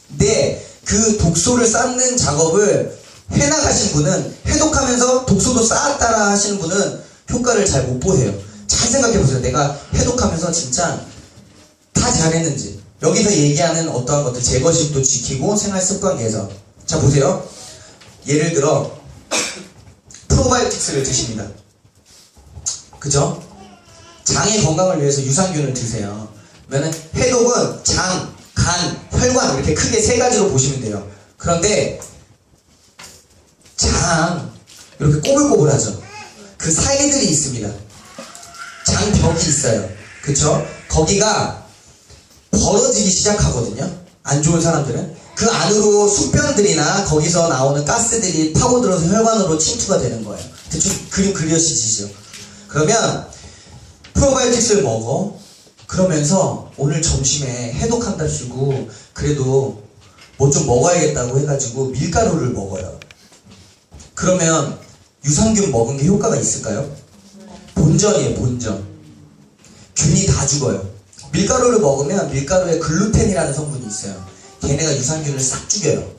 근데 그 독소를 쌓는 작업을 해나가신 분은 해독하면서 독소도 쌓았다라 하시는 분은 효과를 잘 못 보세요. 잘 생각해 보세요. 내가 해독하면서 진짜 다 잘했는지. 여기서 얘기하는 어떠한 것들 제거식도 지키고 생활 습관 개선. 자 보세요. 예를 들어 프로바이오틱스를 드십니다. 그죠? 장의 건강을 위해서 유산균을 드세요. 그러면 해독은 장, 간, 혈관 이렇게 크게 세 가지로 보시면 돼요. 그런데 장 이렇게 꼬불꼬불하죠. 그 사이들이 있습니다. 장벽이 있어요. 그쵸? 거기가 벌어지기 시작하거든요. 안 좋은 사람들은 그 안으로 숙변들이나 거기서 나오는 가스들이 파고들어서 혈관으로 침투가 되는 거예요. 대충 그림 그려지시죠? 그러면 프로바이오틱스를 먹어. 그러면서 오늘 점심에 해독한답시고 그래도 뭐 좀 먹어야겠다고 해가지고 밀가루를 먹어요. 그러면 유산균 먹은 게 효과가 있을까요? 본전이에요, 본전. 균이 다 죽어요. 밀가루를 먹으면 밀가루에 글루텐이라는 성분이 있어요. 걔네가 유산균을 싹 죽여요.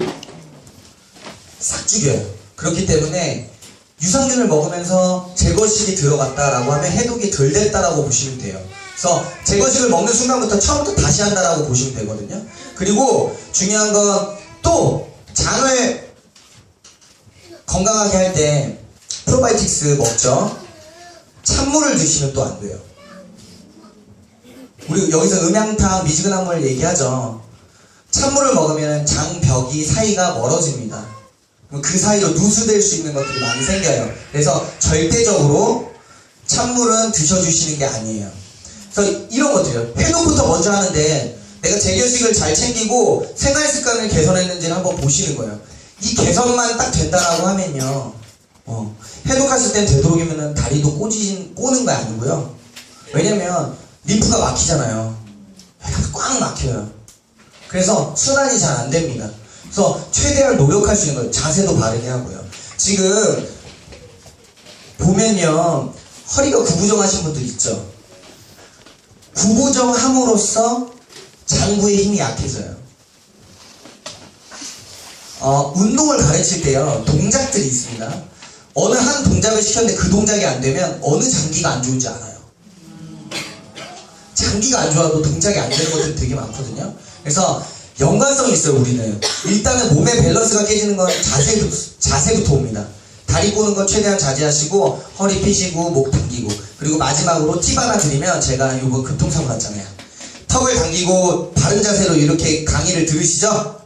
싹 죽여요. 그렇기 때문에 유산균을 먹으면서 제거식이 들어갔다라고 하면 해독이 덜 됐다라고 보시면 돼요. 그래서 제거식을 먹는 순간부터 처음부터 다시 한다라고 보시면 되거든요. 그리고 중요한 건 또 장을 건강하게 할 때 프로바이오틱스 먹죠. 찬물을 드시면 또 안 돼요. 우리 여기서 음양탕 미지근한 물 얘기하죠. 찬물을 먹으면 장벽이 사이가 멀어집니다. 그 사이로 누수될 수 있는 것들이 많이 생겨요. 그래서 절대적으로 찬물은 드셔주시는 게 아니에요. 그래서 이런 것들이요. 해독부터 먼저 하는데 내가 제결식을 잘 챙기고 생활 습관을 개선했는지를 한번 보시는 거예요. 이 개선만 딱 된다라고 하면요. 해독하실 땐 되도록이면 다리도 꼬는 거 아니고요. 왜냐면 림프가 막히잖아요. 꽉 막혀요. 그래서 순환이 잘 안 됩니다. 그래서 최대한 노력할 수 있는 거예요. 자세도 바르게 하고요. 지금 보면요. 허리가 구부정하신 분들 있죠. 구부정함으로써 장부의 힘이 약해져요. 운동을 가르칠 때요. 동작들이 있습니다. 어느 한 동작을 시켰는데 그 동작이 안 되면 어느 장기가 안 좋은지 알아요. 장기가 안 좋아도 동작이 안 되는 것들이 되게 많거든요. 그래서 연관성이 있어요. 우리는 일단은 몸의 밸런스가 깨지는 건 자세부터 옵니다. 다리 꼬는 건 최대한 자제하시고 허리 펴시고 목 당기고. 그리고 마지막으로 팁 하나 드리면 제가 이번 교통사고 났잖아요. 턱을 당기고 바른 자세로 이렇게 강의를 들으시죠?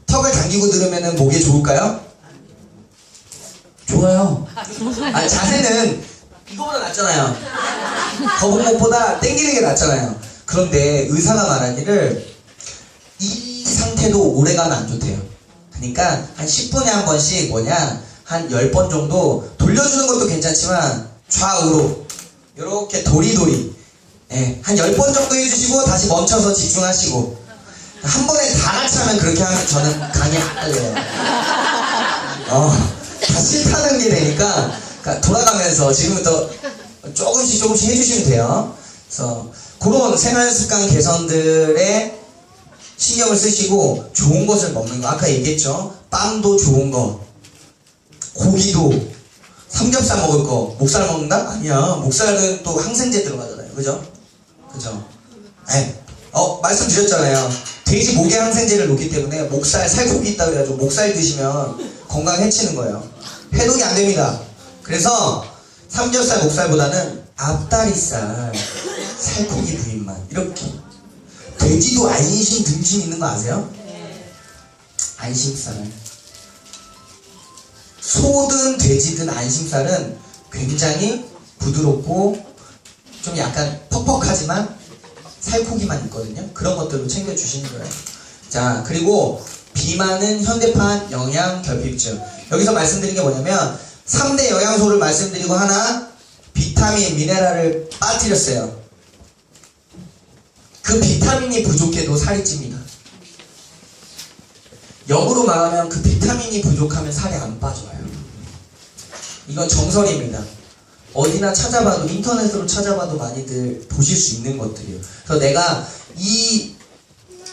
턱을 당기고 들으면 목에 좋을까요? 좋아요. 아, 자세는 이거보다 낫잖아요. 거북목보다 당기는 게 낫잖아요. 그런데 의사가 말하기를 이 상태도 오래가면 안 좋대요. 그러니까 한 10분에 한 번씩 뭐냐, 한 10번 정도 돌려주는 것도 괜찮지만 좌우로 이렇게 도리도리, 예, 한 10번 정도 해주시고 다시 멈춰서 집중하시고. 한 번에 다 같이 하면 그렇게 하면 저는 강의 안 할래요. 다 싫다는 게 되니까 돌아가면서 지금부터 조금씩 해주시면 돼요. 그래서 그런 생활습관 개선들에 신경을 쓰시고 좋은 것을 먹는 거. 아까 얘기했죠. 빵도 좋은 거, 고기도, 삼겹살 먹을 거. 목살 먹는다? 아니야. 목살은 또 항생제 들어가잖아요. 그죠? 그죠? 네. 말씀드렸잖아요. 돼지 목에 항생제를 놓기 때문에 목살, 살코기 있다 그래가지고 목살 드시면 건강 해치는 거예요. 해독이 안 됩니다. 그래서 삼겹살, 목살보다는 앞다리살, 살코기 부위만 이렇게. 돼지도 안심, 등심 있는 거 아세요? 안심살. 소든 돼지든 안심살은 굉장히 부드럽고 좀 약간 퍽퍽하지만 살코기만 있거든요. 그런 것들로 챙겨주시는 거예요. 자, 그리고 비만은 현대판 영양 결핍증. 여기서 말씀드린 게 뭐냐면 3대 영양소를 말씀드리고 하나 비타민, 미네랄을 빠뜨렸어요. 그 비타민이 부족해도 살이 찝니다. 역으로 말하면 그 비타민이 부족하면 살이 안 빠져요. 이건 정설입니다. 어디나 찾아봐도, 인터넷으로 찾아봐도 많이들 보실 수 있는 것들이에요. 그래서 내가 이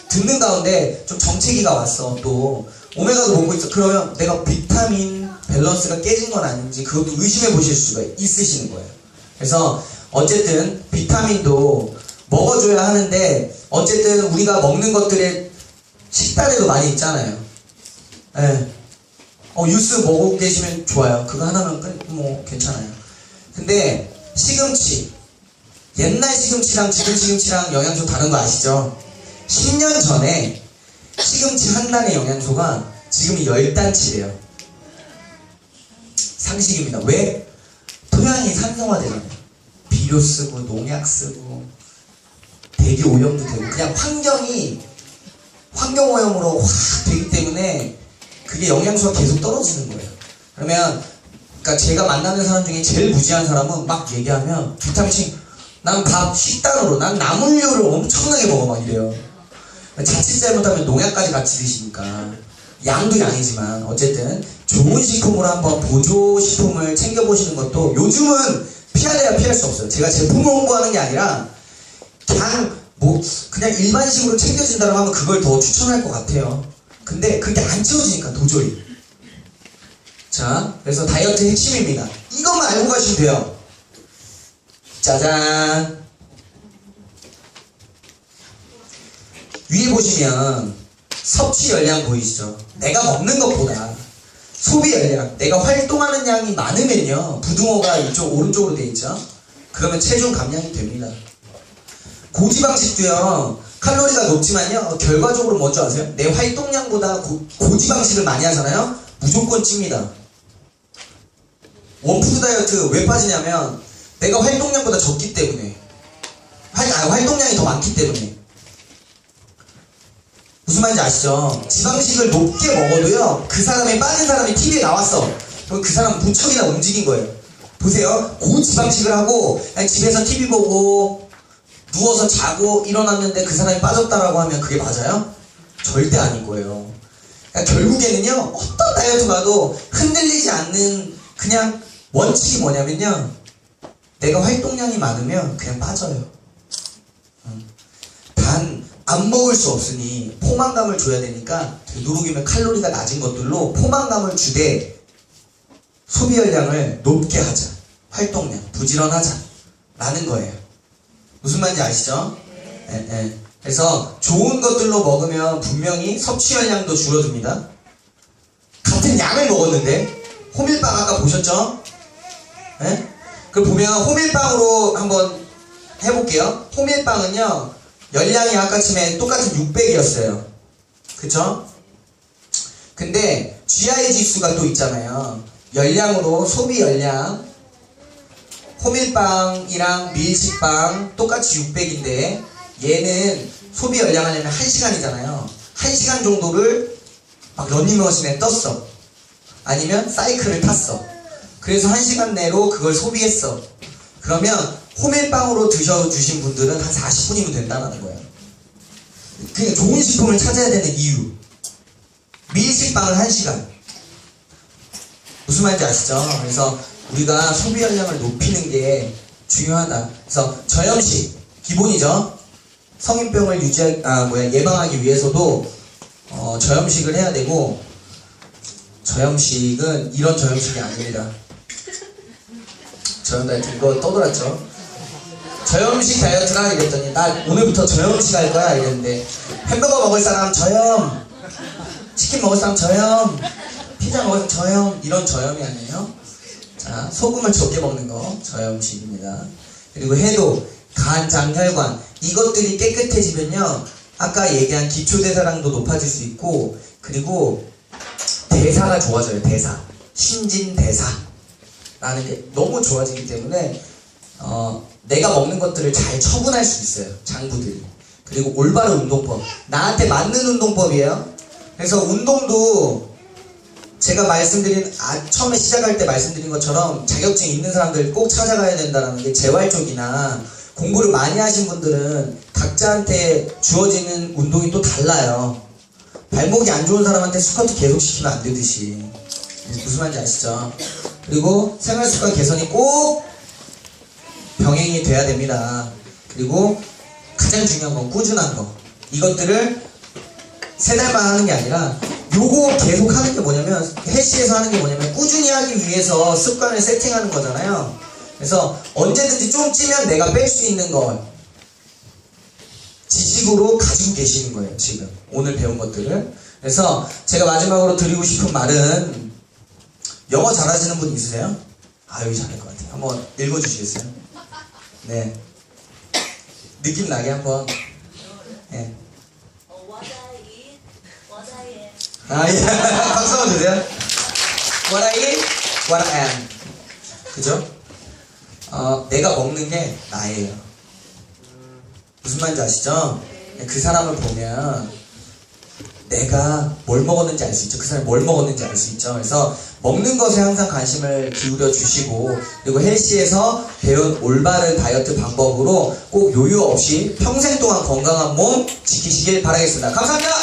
듣는 가운데 좀 정체기가 왔어. 또 오메가도 먹고 있어. 그러면 내가 비타민 밸런스가 깨진 건 아닌지 그것도 의심해 보실 수가 있으시는 거예요. 그래서 어쨌든 비타민도 먹어줘야 하는데, 어쨌든 우리가 먹는 것들의 식단에도 많이 있잖아요. 예. 유스 먹고 계시면 좋아요. 그거 하나면 괜찮아요. 근데 시금치, 옛날 시금치랑 지금 시금치랑 영양소 다른 거 아시죠? 10년 전에 시금치 한 단의 영양소가 지금 10단치래요. 상식입니다. 왜? 토양이 산성화되잖아요. 비료 쓰고 농약 쓰고 대기 오염도 되고 그냥 환경오염으로 확 되기 때문에 그게 영양소가 계속 떨어지는 거예요. 그러면 그러니까 제가 만나는 사람 중에 제일 무지한 사람은 막 얘기하면 비타민C, 난 밥 식단으로, 난 나물류를 엄청나게 먹어 막 이래요. 자칫 잘못하면 농약까지 같이 드시니까. 양도 양이지만 어쨌든 좋은 식품으로 한번 보조식품을 챙겨보시는 것도 요즘은 피하려야 피할 수 없어요. 제가 제품을 홍보하는 게 아니라 그냥 일반식으로 챙겨진다고 하면 그걸 더 추천할 것 같아요. 근데 그게 안 채워지니까 도저히. 자, 그래서 다이어트 핵심입니다. 이것만 알고 가시면 돼요. 짜잔. 위에 보시면 섭취 열량 보이시죠? 내가 먹는 것보다 소비 열량, 내가 활동하는 양이 많으면요, 부등호가 이쪽 오른쪽으로 돼 있죠? 그러면 체중 감량이 됩니다. 고지방식도요, 칼로리가 높지만요, 결과적으로 뭔지 아세요? 내 활동량보다 고지방식을 많이 하잖아요? 무조건 찝니다. 원푸드 다이어트 왜 빠지냐면 내가 활동량보다 적기 때문에, 활동량이 더 많기 때문에. 무슨 말인지 아시죠? 지방식을 높게 먹어도요, 그 사람이 빠진 사람이 TV에 나왔어. 그럼 그 사람 무척이나 움직인 거예요. 보세요. 고지방식을 하고 그냥 집에서 TV 보고 누워서 자고 일어났는데 그 사람이 빠졌다라고 하면 그게 맞아요? 절대 아닌 거예요. 그러니까 결국에는요, 어떤 다이어트 가도 흔들리지 않는 그냥 원칙이 뭐냐면요, 내가 활동량이 많으면 그냥 빠져요. 단 안 먹을 수 없으니 포만감을 줘야 되니까 되도록이면 칼로리가 낮은 것들로 포만감을 주되 소비 열량을 높게 하자. 활동량, 부지런하자 라는 거예요. 무슨 말인지 아시죠? 네. 그래서 좋은 것들로 먹으면 분명히 섭취 열량도 줄어듭니다. 같은 양을 먹었는데 호밀빵 아까 보셨죠? 네? 그럼 보면 호밀빵으로 한번 해볼게요. 호밀빵은요, 열량이 아까 처음에 똑같은 600이었어요. 그쵸? 근데 GI 지수가 또 있잖아요. 열량으로 소비 열량. 호밀빵이랑 밀식빵 똑같이 600인데 얘는 소비 열량 하려면 1시간이잖아요. 1시간 정도를 막 러닝머신에 떴어. 아니면 사이클을 탔어. 그래서 1시간 내로 그걸 소비했어. 그러면 호밀빵으로 드셔주신 분들은 한 40분이면 된다는 거예요. 그냥 좋은 식품을 찾아야 되는 이유. 밀식빵은 1시간. 무슨 말인지 아시죠? 그래서 우리가 소비 열량을 높이는 게 중요하다. 그래서 저염식 기본이죠. 성인병을 예방하기 위해서도 저염식을 해야 되고, 저염식은 이런 저염식이 아닙니다. 저염 다이어트 이거 떠돌았죠. 저염식 다이어트라 이랬더니 나 오늘부터 저염식 할 거야 이랬는데, 햄버거 먹을 사람 저염, 치킨 먹을 사람 저염, 피자 먹을 사람 저염, 이런 저염이 아니에요. 자, 소금을 적게 먹는 거 저염식입니다. 그리고 해도 간, 장, 혈관 이것들이 깨끗해지면요, 아까 얘기한 기초대사량도 높아질 수 있고, 그리고 대사가 좋아져요. 대사, 신진대사라는 게 너무 좋아지기 때문에 내가 먹는 것들을 잘 처분할 수 있어요, 장부들이. 그리고 올바른 운동법, 나한테 맞는 운동법이에요. 그래서 운동도 제가 말씀드린, 처음에 시작할 때 말씀드린 것처럼 자격증 있는 사람들 꼭 찾아가야 된다는 게, 재활 쪽이나 공부를 많이 하신 분들은 각자한테 주어지는 운동이 또 달라요. 발목이 안 좋은 사람한테 스쿼트 계속 시키면 안 되듯이. 무슨 말인지 아시죠? 그리고 생활습관 개선이 꼭 병행이 돼야 됩니다. 그리고 가장 중요한 건 꾸준한 거. 이것들을 3달만 하는 게 아니라, 요거 계속 하는 게 뭐냐면, 헬스에서 하는 게 뭐냐면 꾸준히 하기 위해서 습관을 세팅하는 거잖아요. 그래서 언제든지 좀 찌면 내가 뺄 수 있는 걸 지식으로 가지고 계시는 거예요, 지금 오늘 배운 것들을. 그래서 제가 마지막으로 드리고 싶은 말은, 영어 잘하시는 분 있으세요? 여기 잘할 것 같아요. 한번 읽어주시겠어요? 네, 느낌 나게 한번. 네. 예. 박수 한번 주세요. What I eat, what I am. 그죠? 내가 먹는 게 나예요. 무슨 말인지 아시죠? 그 사람을 보면 내가 뭘 먹었는지 알 수 있죠. 그 사람이 뭘 먹었는지 알 수 있죠. 그래서 먹는 것에 항상 관심을 기울여 주시고, 그리고 헬스에서 배운 올바른 다이어트 방법으로 꼭 요요 없이 평생 동안 건강한 몸 지키시길 바라겠습니다. 감사합니다.